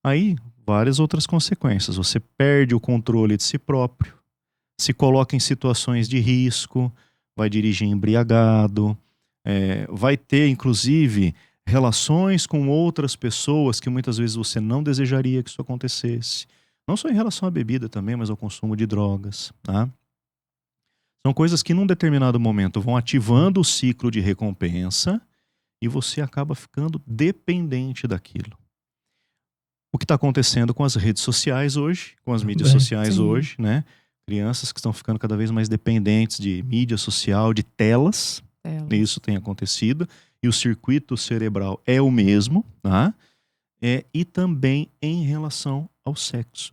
aí várias outras consequências. Você perde o controle de si próprio, se coloca em situações de risco, vai dirigir embriagado, vai ter inclusive relações com outras pessoas que muitas vezes você não desejaria que isso acontecesse. Não só em relação à bebida também, mas ao consumo de drogas, tá? São coisas que num determinado momento vão ativando o ciclo de recompensa e você acaba ficando dependente daquilo. O que está acontecendo com as redes sociais hoje, com as mídias sociais hoje, né? Crianças que estão ficando cada vez mais dependentes de mídia social, de telas. Isso tem acontecido. E o circuito cerebral é o mesmo, tá? E também em relação ao sexo,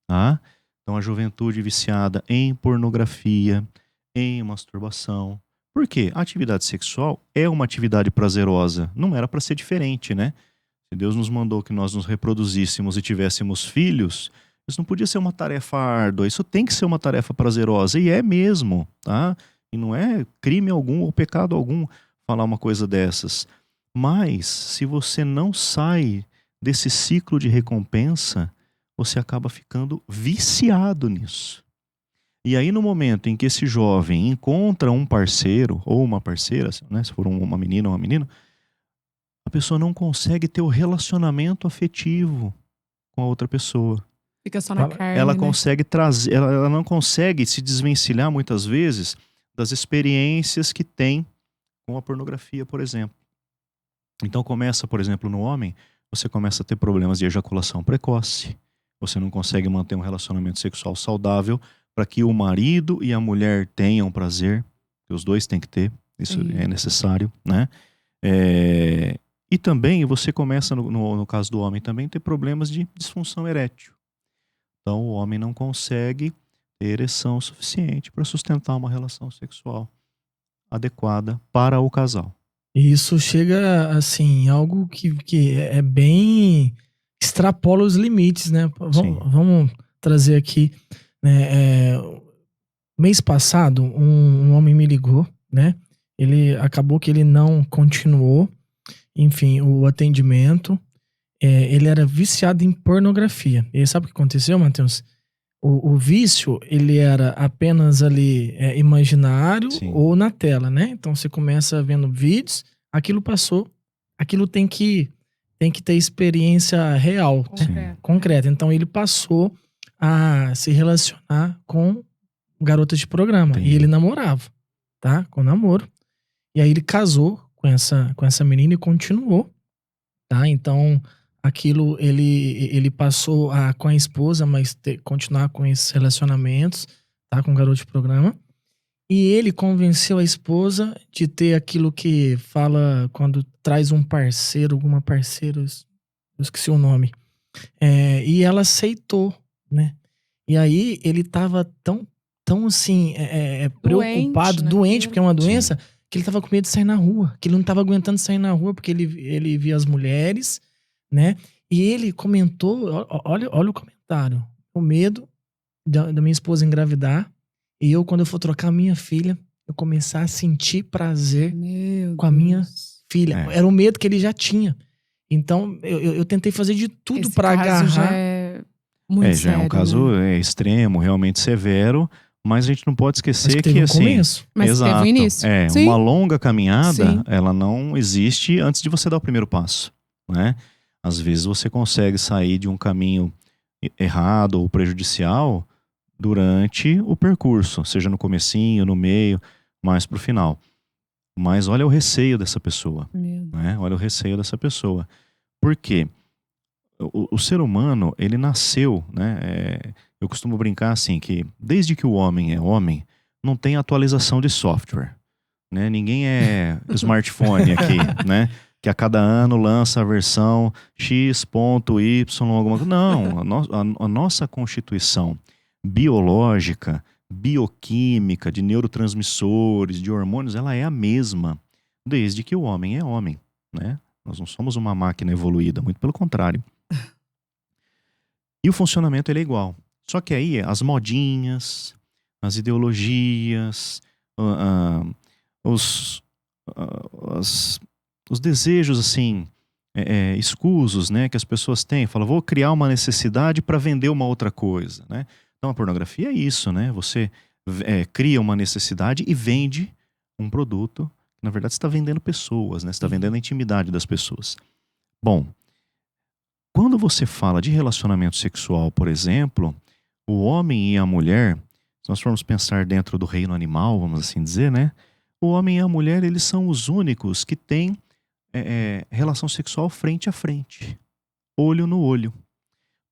tá? Então a juventude viciada em pornografia, em masturbação. Por quê? A atividade sexual é uma atividade prazerosa. Não era para ser diferente, né? Se Deus nos mandou que nós nos reproduzíssemos e tivéssemos filhos, isso não podia ser uma tarefa árdua. Isso tem que ser uma tarefa prazerosa. E é mesmo, tá? E não é crime algum ou pecado algum falar uma coisa dessas. Mas, se você não sai desse ciclo de recompensa, você acaba ficando viciado nisso. E aí, no momento em que esse jovem encontra um parceiro ou uma parceira, né, se for uma menina ou uma menina, a pessoa não consegue ter o relacionamento afetivo com a outra pessoa. Fica só na carne, ela né? consegue trazer, ela não consegue se desvencilhar muitas vezes das experiências que tem com a pornografia, por exemplo. Então começa, por exemplo, no homem, você começa a ter problemas de ejaculação precoce. Você não consegue manter um relacionamento sexual saudável para que o marido e a mulher tenham prazer, que os dois têm que ter, isso é necessário, né? E também você começa, no caso do homem também, ter problemas de disfunção erétil. Então o homem não consegue ter ereção suficiente para sustentar uma relação sexual adequada para o casal. E isso chega, assim, algo que é bem... extrapola os limites, né? Vamos trazer aqui, né? Mês passado, um homem me ligou, né? Ele acabou que ele não continuou, enfim, o atendimento. Ele era viciado em pornografia. E sabe o que aconteceu, Matheus? O vício, ele era apenas ali imaginário ou na tela, né? Então você começa vendo vídeos, aquilo passou, aquilo tem que ter experiência real, né? Concreta. Então ele passou a se relacionar com garotas de programa. E ele namorava, tá? Com namoro. E aí ele casou com essa menina e continuou, tá? Então aquilo ele passou com a esposa, mas continuar com esses relacionamentos, tá? Com o garoto de programa. E ele convenceu a esposa de ter aquilo que fala quando traz um parceiro, alguma parceira, eu esqueci o nome. E ela aceitou, né? E aí ele tava tão assim, preocupado, doente, porque é uma doença, que ele tava com medo de sair na rua, que ele não tava aguentando sair na rua, porque ele via as mulheres, né? E ele comentou, olha o comentário, o medo da minha esposa engravidar, e eu, quando eu for trocar a minha filha, eu começar a sentir prazer com a minha filha. Era o medo que ele já tinha. Então, eu tentei fazer de tudo para agarrar. Já é muito sério, já é um caso extremo, realmente severo, mas a gente não pode esquecer que assim... começo. Mas exato, teve o início. Uma longa caminhada, ela não existe antes de você dar o primeiro passo, né? Às vezes você consegue sair de um caminho errado ou prejudicial durante o percurso, seja no comecinho, no meio, mais pro final. Mas olha o receio dessa pessoa, né? Olha o receio dessa pessoa. Por quê? O ser humano, ele nasceu, né? Eu costumo brincar assim, que desde que o homem é homem, não tem atualização de software, né? Ninguém é smartphone aqui, né? Que a cada ano lança a versão X.Y, alguma coisa. Não, a nossa constituição biológica, bioquímica, de neurotransmissores, de hormônios, ela é a mesma desde que o homem é homem, né? Nós não somos uma máquina evoluída, muito pelo contrário. E o funcionamento ele é igual. Só que aí as modinhas, as ideologias, os desejos assim escusos, né, que as pessoas têm. Fala, vou criar uma necessidade para vender uma outra coisa, né? Então a pornografia é isso, né? Você cria uma necessidade e vende um produto. Na verdade você está vendendo pessoas, né? Você está vendendo a intimidade das pessoas. Bom, quando você fala de relacionamento sexual, por exemplo, o homem e a mulher, se nós formos pensar dentro do reino animal, vamos assim dizer, né? O homem e a mulher, eles são os únicos que têm relação sexual frente a frente, olho no olho.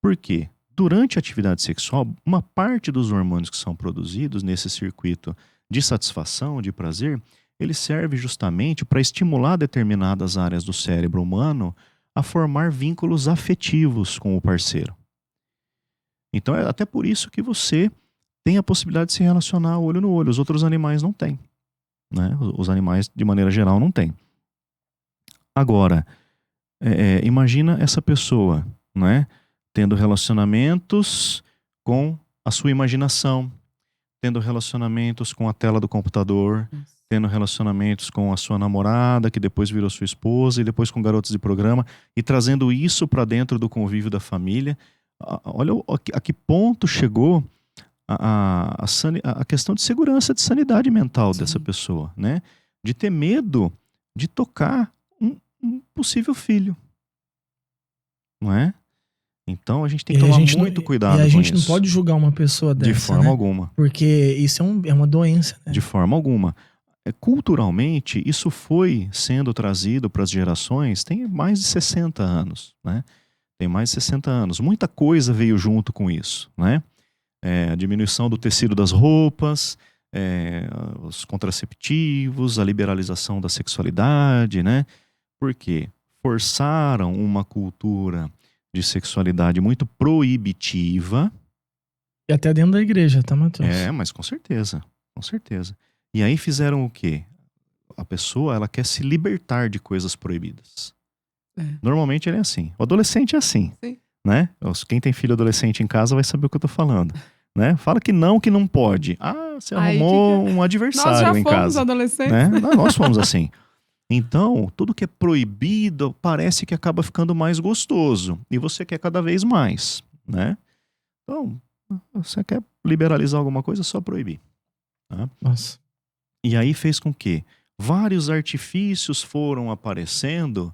Por quê? Durante a atividade sexual, uma parte dos hormônios que são produzidos nesse circuito de satisfação, de prazer, ele serve justamente para estimular determinadas áreas do cérebro humano a formar vínculos afetivos com o parceiro. Então é até por isso que você tem a possibilidade de se relacionar olho no olho. Os outros animais não têm, né? Os animais, de maneira geral, não têm. Agora, imagina essa pessoa, né? Tendo relacionamentos com a sua imaginação, tendo relacionamentos com a tela do computador, tendo relacionamentos com a sua namorada, que depois virou sua esposa, e depois com garotos de programa, e trazendo isso para dentro do convívio da família. Olha a que ponto chegou a questão de segurança, de sanidade mental dessa pessoa, né? De ter medo de tocar um possível filho, não é? Então a gente tem que tomar muito cuidado com isso. E a gente não pode julgar uma pessoa dessa, de forma alguma. Porque isso é uma doença, né? De forma alguma. Culturalmente, isso foi sendo trazido para as gerações tem mais de 60 anos, né? Tem mais de 60 anos. Muita coisa veio junto com isso, né? A diminuição do tecido das roupas, os contraceptivos, a liberalização da sexualidade, né? Porque forçaram uma cultura de sexualidade muito proibitiva. E até dentro da igreja, tá, Matheus? Mas com certeza, com certeza. E aí fizeram o quê? a pessoa, ela quer se libertar de coisas proibidas. É. Normalmente ele é assim. O adolescente é assim. Sim. Né? Quem tem filho adolescente em casa vai saber o que eu tô falando. Né? Fala que não pode. Ah, você arrumou um adversário em casa. Nós já fomos adolescentes. Né? Nós fomos assim. Então, tudo que é proibido parece que acaba ficando mais gostoso. E você quer cada vez mais. Né? Então, você quer liberalizar alguma coisa, é só proibir. Tá? Nossa. E aí fez com que vários artifícios foram aparecendo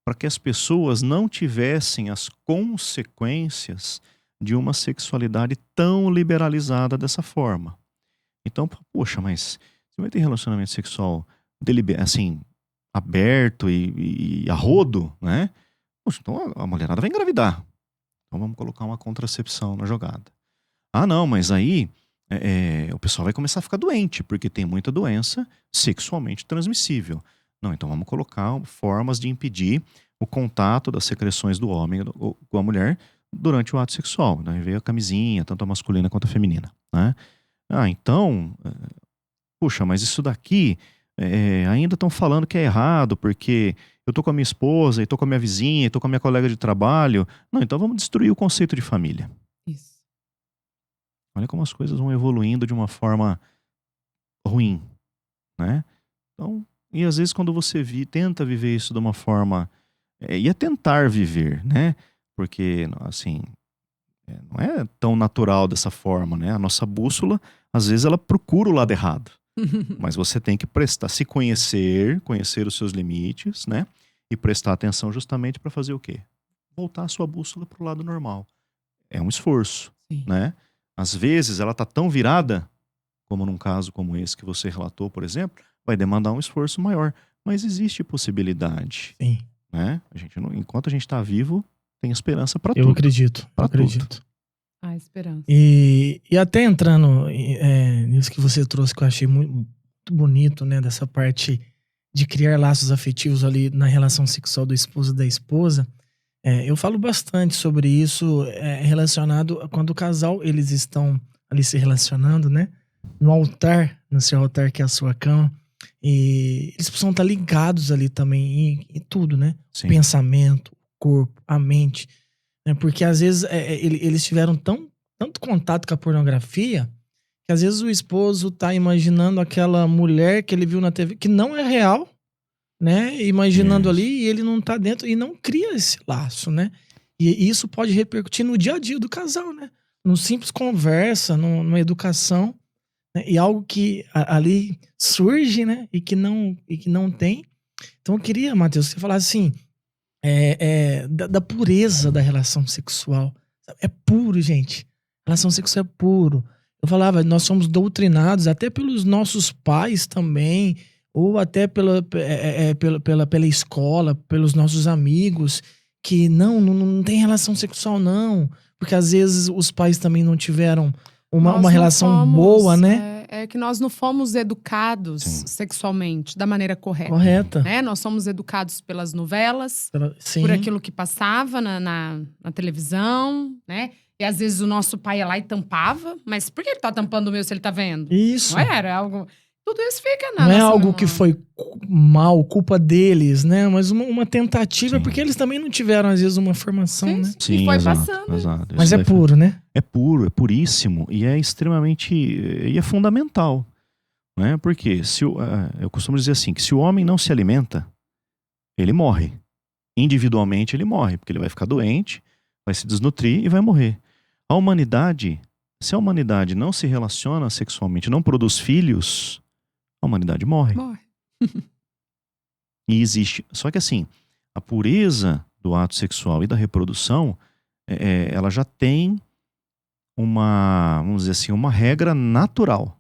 para que as pessoas não tivessem as consequências de uma sexualidade tão liberalizada dessa forma. Então, poxa, mas você vai ter relacionamento sexual assim, aberto e a rodo, né? Poxa, então a mulherada vai engravidar. Então vamos colocar uma contracepção na jogada. Ah, não, mas aí o pessoal vai começar a ficar doente, porque tem muita doença sexualmente transmissível. Não, então vamos colocar formas de impedir o contato das secreções do homem com a mulher durante o ato sexual. Daí veio a camisinha, tanto a masculina quanto a feminina. Né? Ah, então, puxa, mas isso daqui ainda estão falando que é errado, porque eu tô com a minha esposa, e tô com a minha vizinha, e tô com a minha colega de trabalho. Não, então vamos destruir o conceito de família. Isso. Olha como as coisas vão evoluindo de uma forma ruim, né? Então, e às vezes quando você tenta viver isso de uma forma... e é tentar viver, né? Porque, assim, não é tão natural dessa forma, né? A nossa bússola, às vezes, ela procura o lado errado. Mas você tem que conhecer os seus limites, né? E prestar atenção justamente para fazer o quê? Voltar a sua bússola para o lado normal. É um esforço, Sim. né? Às vezes ela está tão virada, como num caso como esse que você relatou, por exemplo, vai demandar um esforço maior. Mas existe possibilidade. Sim. Né? Enquanto a gente está vivo, tem esperança para tudo. Eu acredito. A esperança. E até entrando nisso que você trouxe, que eu achei muito bonito, né? Dessa parte de criar laços afetivos ali na relação sexual do esposo e da esposa. Eu falo bastante sobre isso relacionado a quando o casal, eles estão ali se relacionando, né? No altar, no seu altar que é a sua cama. E eles precisam estar ligados ali também em tudo, né? Sim. O pensamento, o corpo, a mente. Né? Porque às vezes eles tiveram tanto contato com a pornografia que às vezes o esposo tá imaginando aquela mulher que ele viu na TV, que não é real, né? Imaginando ali e ele não tá dentro e não cria esse laço, né? E isso pode repercutir no dia a dia do casal, né? No simples conversa, numa educação, né? E algo que ali surge, né? E que não tem. Então eu queria, Matheus, que você falasse assim, da pureza da relação sexual. É puro, gente. Relação sexual é puro. Eu falava, nós somos doutrinados até pelos nossos pais também, ou até pela escola, pelos nossos amigos, que não tem relação sexual, não. Porque às vezes os pais também não tiveram uma relação boa, né? É que nós não fomos educados sexualmente da maneira correta. Correta. Né? Nós somos educados pelas novelas, Sim. por aquilo que passava na televisão, né? E às vezes o nosso pai ia lá e tampava. Mas por que ele tá tampando o meu se ele tá vendo? Isso. Não era algo... Tudo isso fica na Não é nossa algo memória. que foi mal, culpa deles, né? Mas uma tentativa, Sim. porque eles também não tiveram, às vezes, uma formação, Sim, né? Sim, e foi exato, passando. exato. Mas Isso é daí puro, né? É puro, é puríssimo e é extremamente... E é fundamental. Né? Porque eu costumo dizer assim, que se o homem não se alimenta, ele morre. Individualmente ele morre, porque ele vai ficar doente, vai se desnutrir e vai morrer. A humanidade, se a humanidade não se relaciona sexualmente, não produz filhos, a humanidade morre. E existe. Só que assim, a pureza do ato sexual e da reprodução, ela já tem vamos dizer assim, uma regra natural.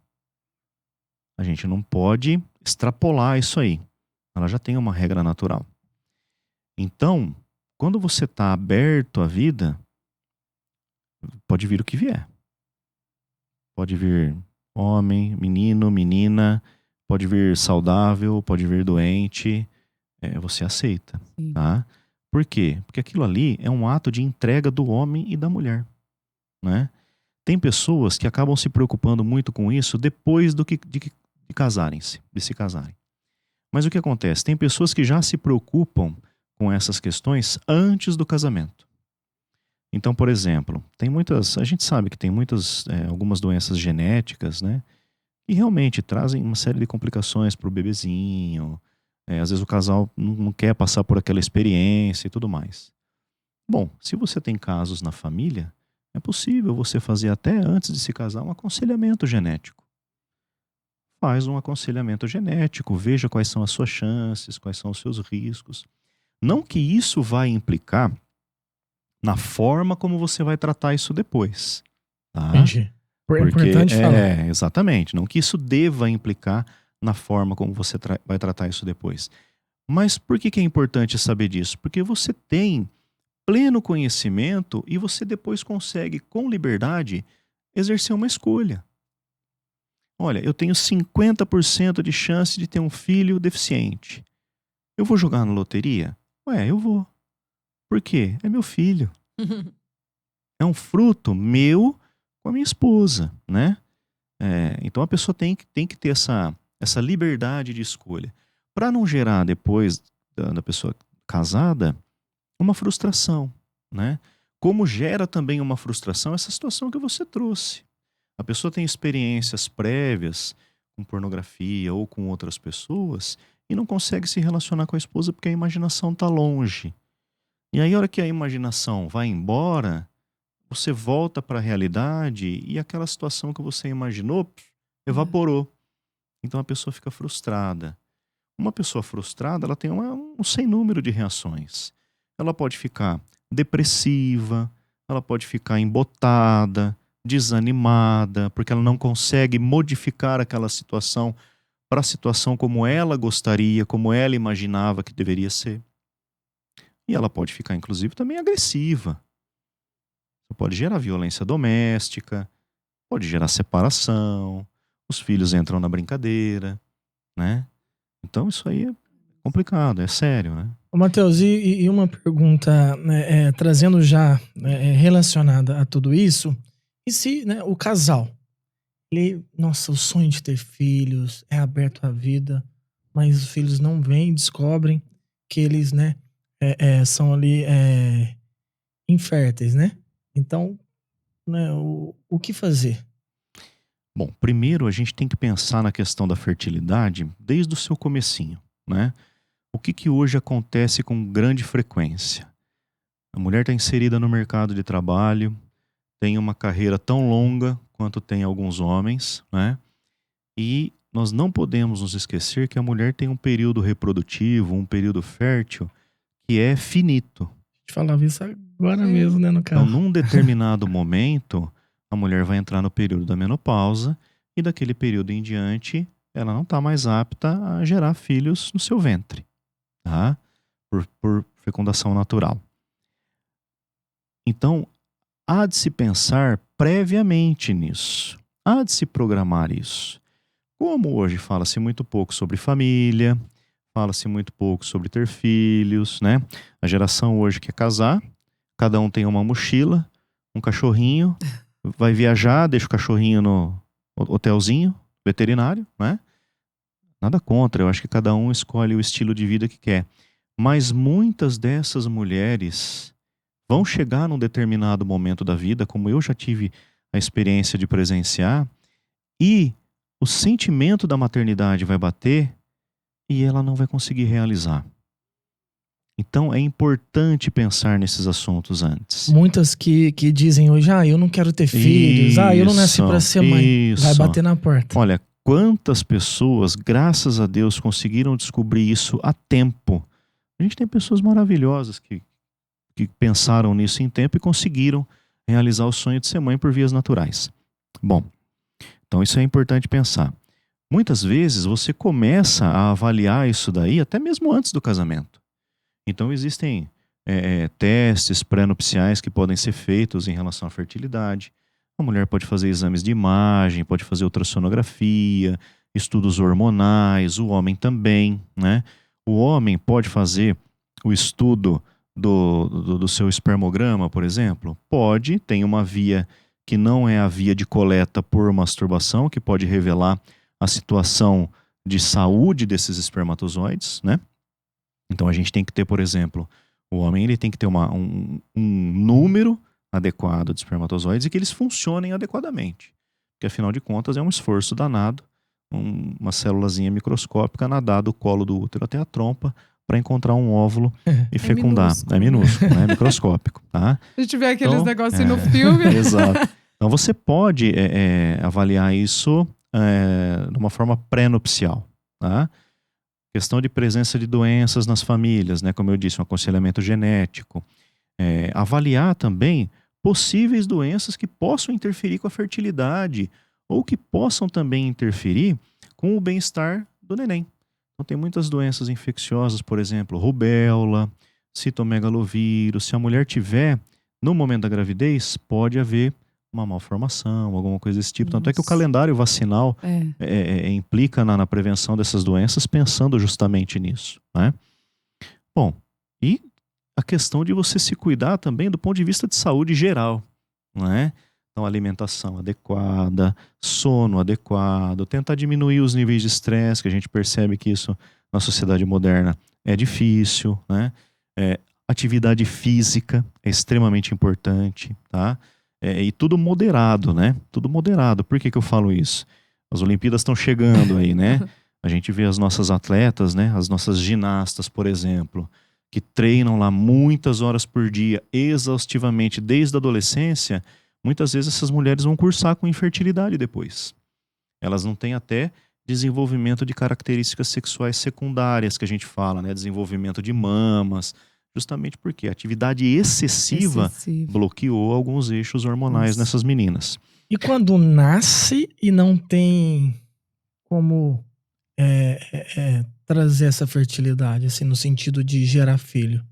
A gente não pode extrapolar isso aí. Ela já tem uma regra natural. Então, quando você está aberto à vida, pode vir o que vier. Pode vir homem, menino, menina, pode vir saudável, pode vir doente. Você aceita, tá? Por quê? Porque aquilo ali é um ato de entrega do homem e da mulher, né? Tem pessoas que acabam se preocupando muito com isso depois de se casarem. Mas o que acontece? Tem pessoas que já se preocupam com essas questões antes do casamento. Então, por exemplo, a gente sabe que tem algumas doenças genéticas, né? E realmente trazem uma série de complicações para o bebezinho. Às vezes o casal não quer passar por aquela experiência e tudo mais. Bom, se você tem casos na família, é possível você fazer até antes de se casar um aconselhamento genético. Faz um aconselhamento genético, veja quais são as suas chances, quais são os seus riscos. Não que isso vai implicar na forma como você vai tratar isso depois. Tá? Entendi. É importante falar. Exatamente. Não que isso deva implicar na forma como você vai tratar isso depois. Mas por que é importante saber disso? Porque você tem pleno conhecimento e você depois consegue, com liberdade, exercer uma escolha. Olha, eu tenho 50% de chance de ter um filho deficiente. Eu vou jogar na loteria? Eu vou. Por quê? É meu filho. É um fruto meu com a minha esposa, né? Então a pessoa tem que ter essa liberdade de escolha. Para não gerar depois da pessoa casada uma frustração, né? Como gera também uma frustração essa situação que você trouxe. A pessoa tem experiências prévias com pornografia ou com outras pessoas e não consegue se relacionar com a esposa porque a imaginação está longe. E aí, a hora que a imaginação vai embora, você volta para a realidade e aquela situação que você imaginou evaporou. Então a pessoa fica frustrada. Uma pessoa frustrada, ela tem um sem número de reações. Ela pode ficar depressiva, ela pode ficar embotada, desanimada, porque ela não consegue modificar aquela situação para a situação como ela gostaria, como ela imaginava que deveria ser. E ela pode ficar, inclusive, também agressiva. Pode gerar violência doméstica, pode gerar separação, os filhos entram na brincadeira, né? Então isso aí é complicado, é sério, né? Matheus, e uma pergunta, né, trazendo já relacionada a tudo isso, e se, né, o casal, nossa, o sonho de ter filhos é aberto à vida, mas os filhos não vêm, descobrem que eles, né, são ali inférteis, né? Então, né, o que fazer? Bom, primeiro a gente tem que pensar na questão da fertilidade desde o seu comecinho, né? O que hoje acontece com grande frequência? A mulher está inserida no mercado de trabalho, tem uma carreira tão longa quanto tem alguns homens, né? E nós não podemos nos esquecer que a mulher tem um período reprodutivo, um período fértil, que é finito. A gente falava isso agora mesmo, né, no carro. Então, num determinado momento, a mulher vai entrar no período da menopausa e daquele período em diante, ela não está mais apta a gerar filhos no seu ventre, tá? Por fecundação natural. Então, há de se pensar previamente nisso. Há de se programar isso. Como hoje fala-se muito pouco sobre família, fala-se muito pouco sobre ter filhos, né? A geração hoje quer casar, cada um tem uma mochila, um cachorrinho, vai viajar, deixa o cachorrinho no hotelzinho veterinário, né? Nada contra, eu acho que cada um escolhe o estilo de vida que quer. Mas muitas dessas mulheres vão chegar num determinado momento da vida, como eu já tive a experiência de presenciar, e o sentimento da maternidade vai bater e ela não vai conseguir realizar. Então é importante pensar nesses assuntos antes. Muitas que dizem hoje, eu não quero ter filhos, eu não nasci para ser mãe. Vai bater na porta. Olha, quantas pessoas, graças a Deus, conseguiram descobrir isso a tempo. A gente tem pessoas maravilhosas que pensaram nisso em tempo e conseguiram realizar o sonho de ser mãe por vias naturais. Bom, então isso é importante pensar. Muitas vezes você começa a avaliar isso daí até mesmo antes do casamento. Então existem testes pré-nupciais que podem ser feitos em relação à fertilidade. A mulher pode fazer exames de imagem, pode fazer ultrassonografia, estudos hormonais, o homem também, né? O homem pode fazer o estudo do seu espermograma, por exemplo? Pode, tem uma via que não é a via de coleta por masturbação, que pode revelar a situação de saúde desses espermatozoides, né? Então a gente tem que ter, por exemplo, o homem ele tem que ter um número adequado de espermatozoides e que eles funcionem adequadamente. Porque afinal de contas é um esforço danado, uma célulazinha microscópica nadar do colo do útero até a trompa para encontrar um óvulo e fecundar. Minúsculo, é minúsculo, né? É microscópico, tá? A gente vê aqueles Então, negocinhos no filme. Exato. Então você pode avaliar isso de uma forma pré-nupcial, tá? Questão de presença de doenças nas famílias, né? Como eu disse, um aconselhamento genético. Avaliar também possíveis doenças que possam interferir com a fertilidade ou que possam também interferir com o bem-estar do neném. Então tem muitas doenças infecciosas, por exemplo, rubéola, citomegalovírus. Se a mulher tiver, no momento da gravidez, pode haver uma malformação, alguma coisa desse tipo. Tanto é que o calendário vacinal implica na prevenção dessas doenças, pensando justamente nisso, né? Bom, e a questão de você se cuidar também do ponto de vista de saúde geral, né? Então, alimentação adequada, sono adequado, tentar diminuir os níveis de estresse, que a gente percebe que isso na sociedade moderna é difícil, né? Atividade física é extremamente importante, tá? E tudo moderado, né? Tudo moderado. Por que eu falo isso? As Olimpíadas estão chegando aí, né? A gente vê as nossas atletas, né? As nossas ginastas, por exemplo, que treinam lá muitas horas por dia, exaustivamente, desde a adolescência. Muitas vezes essas mulheres vão cursar com infertilidade depois. Elas não têm até desenvolvimento de características sexuais secundárias, que a gente fala, né? Desenvolvimento de mamas, justamente porque a atividade excessiva bloqueou alguns eixos hormonais nessas meninas. E quando nasce e não tem como trazer essa fertilidade, assim, no sentido de gerar filho?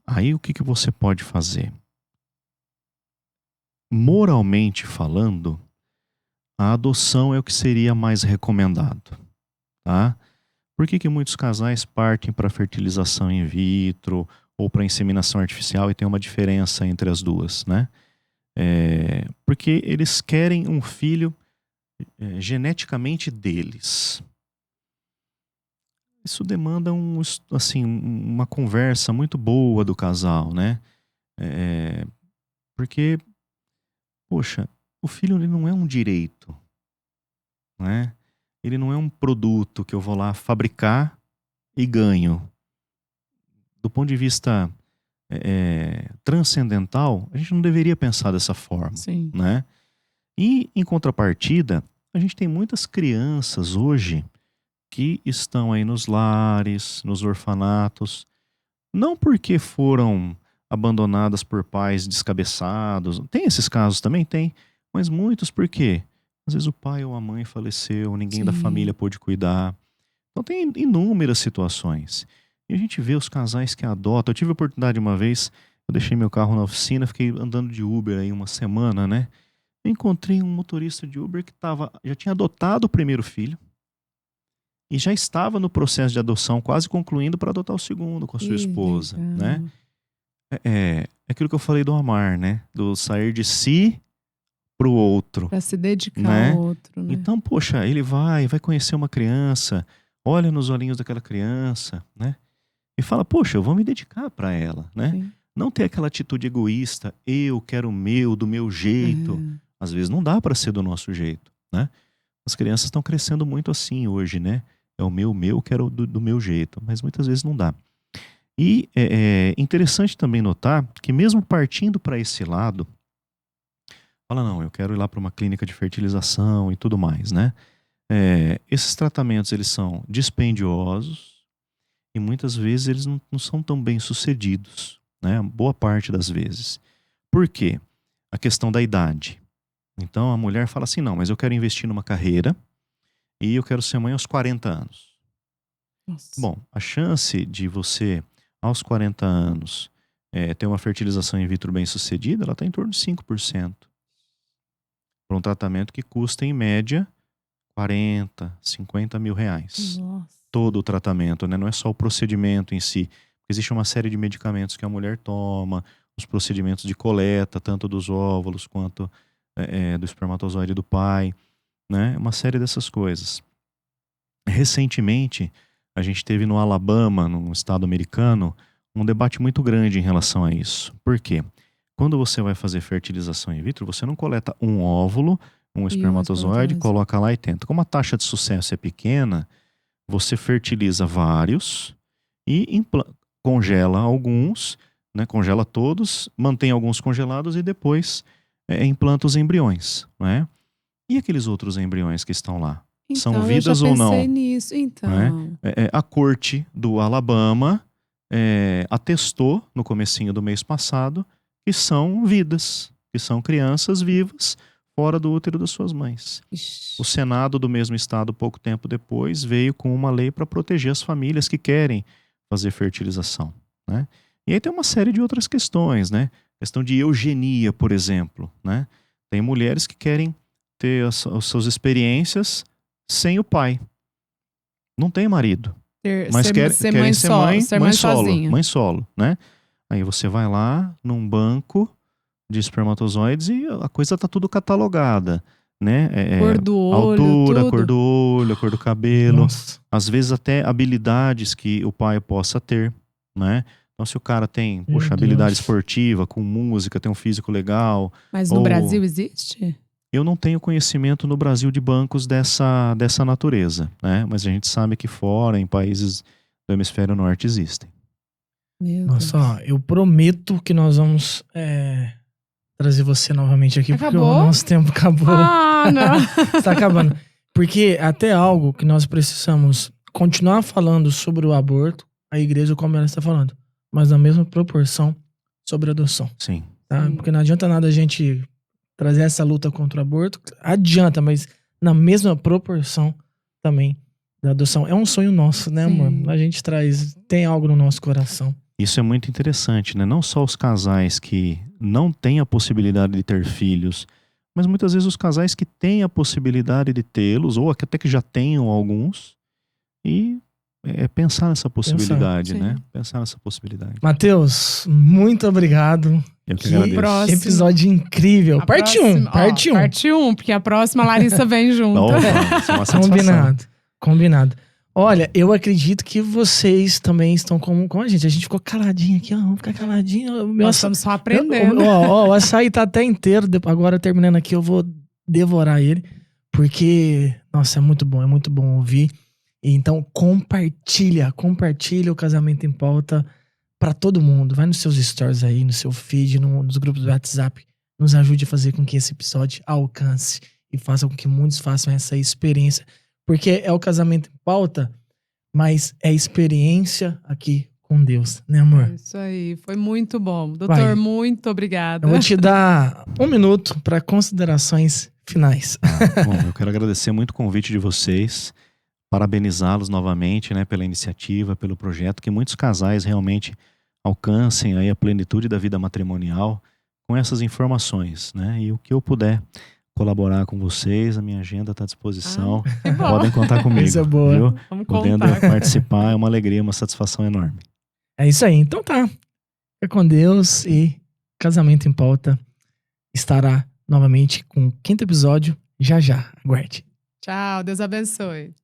Aí o que você pode fazer? Moralmente falando, a adoção é o que seria mais recomendado, tá? Por que muitos casais partem para fertilização in vitro ou para inseminação artificial e tem uma diferença entre as duas, né? Porque eles querem um filho geneticamente deles. Isso demanda uma conversa muito boa do casal, né? Porque, poxa, o filho ele não é um direito, né? Ele não é um produto que eu vou lá fabricar e ganho. Do ponto de vista transcendental, a gente não deveria pensar dessa forma. Sim. Né? E, em contrapartida, a gente tem muitas crianças hoje que estão aí nos lares, nos orfanatos, não porque foram abandonadas por pais descabeçados. Tem esses casos também? Tem. Mas muitos por quê? Às vezes o pai ou a mãe faleceu, ninguém da família pôde cuidar. Então tem inúmeras situações. E a gente vê os casais que adotam. Eu tive a oportunidade uma vez, eu deixei meu carro na oficina, fiquei andando de Uber aí uma semana, né? Eu encontrei um motorista de Uber que já tinha adotado o primeiro filho e já estava no processo de adoção, quase concluindo para adotar o segundo com a sua esposa, né? É aquilo que eu falei do amar, né? Do sair de si pro outro. Para se dedicar, né? ao outro, né? Então, poxa, ele vai conhecer uma criança, olha nos olhinhos daquela criança, né? E fala, poxa, eu vou me dedicar para ela, né? Sim. Não ter aquela atitude egoísta, eu quero o meu, do meu jeito. Às vezes não dá para ser do nosso jeito, né? As crianças estão crescendo muito assim hoje, né? É o meu, quero do meu jeito. Mas muitas vezes não dá. E é interessante também notar que mesmo partindo para esse lado, fala, não, eu quero ir lá para uma clínica de fertilização e tudo mais, né? Esses tratamentos, eles são dispendiosos e muitas vezes eles não são tão bem sucedidos, né? Boa parte das vezes. Por quê? A questão da idade. Então a mulher fala assim, não, mas eu quero investir numa carreira e eu quero ser mãe aos 40 anos. Nossa. Bom, a chance de você, aos 40 anos, ter uma fertilização in vitro bem sucedida, ela está em torno de 5%. Para um tratamento que custa, em média, 40, 50 mil reais. Nossa. Todo o tratamento, né? Não é só o procedimento em si. Existe uma série de medicamentos que a mulher toma, os procedimentos de coleta, tanto dos óvulos quanto do espermatozoide do pai, né? Uma série dessas coisas. Recentemente, a gente teve no Alabama, num estado americano, um debate muito grande em relação a isso. Por quê? Quando você vai fazer fertilização in vitro, você não coleta um óvulo, um espermatozoide, coloca lá e tenta. Como a taxa de sucesso é pequena, você fertiliza vários e congela alguns, né, congela todos, mantém alguns congelados e depois implanta os embriões, né? E aqueles outros embriões que estão lá? Então, são vidas ou não? Nisso, então. Né? A corte do Alabama atestou no comecinho do mês passado que são vidas, que são crianças vivas fora do útero das suas mães. Ixi. O Senado do mesmo estado, pouco tempo depois, veio com uma lei para proteger as famílias que querem fazer fertilização, né? E aí tem uma série de outras questões, né? Questão de eugenia, por exemplo, né? Tem mulheres que querem ter as suas experiências sem o pai. Não tem marido. Mas querem ser mãe solo, né? Aí você vai lá num banco de espermatozoides e a coisa tá tudo catalogada, né? Cor do olho, altura, tudo. cor do olho, a cor do cabelo. Nossa. Às vezes até habilidades que o pai possa ter, né? Então se o cara tem, habilidade esportiva, com música, tem um físico legal. Mas no Brasil existe? Eu não tenho conhecimento no Brasil de bancos dessa natureza, né? Mas a gente sabe que fora, em países do hemisfério norte, existem. Nossa, ó, eu prometo que nós vamos trazer você novamente aqui, porque o nosso tempo acabou. Ah, não. Está acabando. Porque até algo que nós precisamos continuar falando sobre o aborto, a igreja, como ela está falando, mas na mesma proporção sobre a adoção. Sim. Tá? Sim. Porque não adianta nada a gente trazer essa luta contra o aborto. Adianta, mas na mesma proporção também da adoção. É um sonho nosso, né, amor? A gente tem algo no nosso coração. Isso é muito interessante, né? Não só os casais que não têm a possibilidade de ter filhos, mas muitas vezes os casais que têm a possibilidade de tê-los, ou até que já tenham alguns, e pensar nessa possibilidade, né? Pensar nessa possibilidade. Mateus, muito obrigado. Eu que agradeço. Episódio incrível. Parte 1. Parte 1, porque a próxima Larissa vem junto. Combinado. Olha, eu acredito que vocês também estão com a gente. A gente ficou caladinho aqui, ó. Vamos ficar caladinho. Nós estamos só aprendendo. O açaí tá até inteiro. Agora, terminando aqui, eu vou devorar ele. Porque, nossa, é muito bom ouvir. Então, compartilha o Casamento em Pauta pra todo mundo. Vai nos seus stories aí, no seu feed, nos grupos do WhatsApp. Nos ajude a fazer com que esse episódio alcance e faça com que muitos façam essa experiência. Porque é o Casamento em Pauta, mas é experiência aqui com Deus, né, amor? Isso aí, foi muito bom. Doutor, muito obrigada. Eu vou te dar 1 minuto para considerações finais. Bom, eu quero agradecer muito o convite de vocês, parabenizá-los novamente, né, pela iniciativa, pelo projeto, que muitos casais realmente alcancem aí a plenitude da vida matrimonial com essas informações, né? E o que eu puder colaborar com vocês, a minha agenda está à disposição. Podem contar comigo. Coisa boa. Viu? Vamos podendo participar é uma alegria, uma satisfação enorme. É isso aí. Então tá. Fica com Deus e Casamento em Pauta estará novamente com o 5º episódio já. Aguarde. Tchau, Deus abençoe.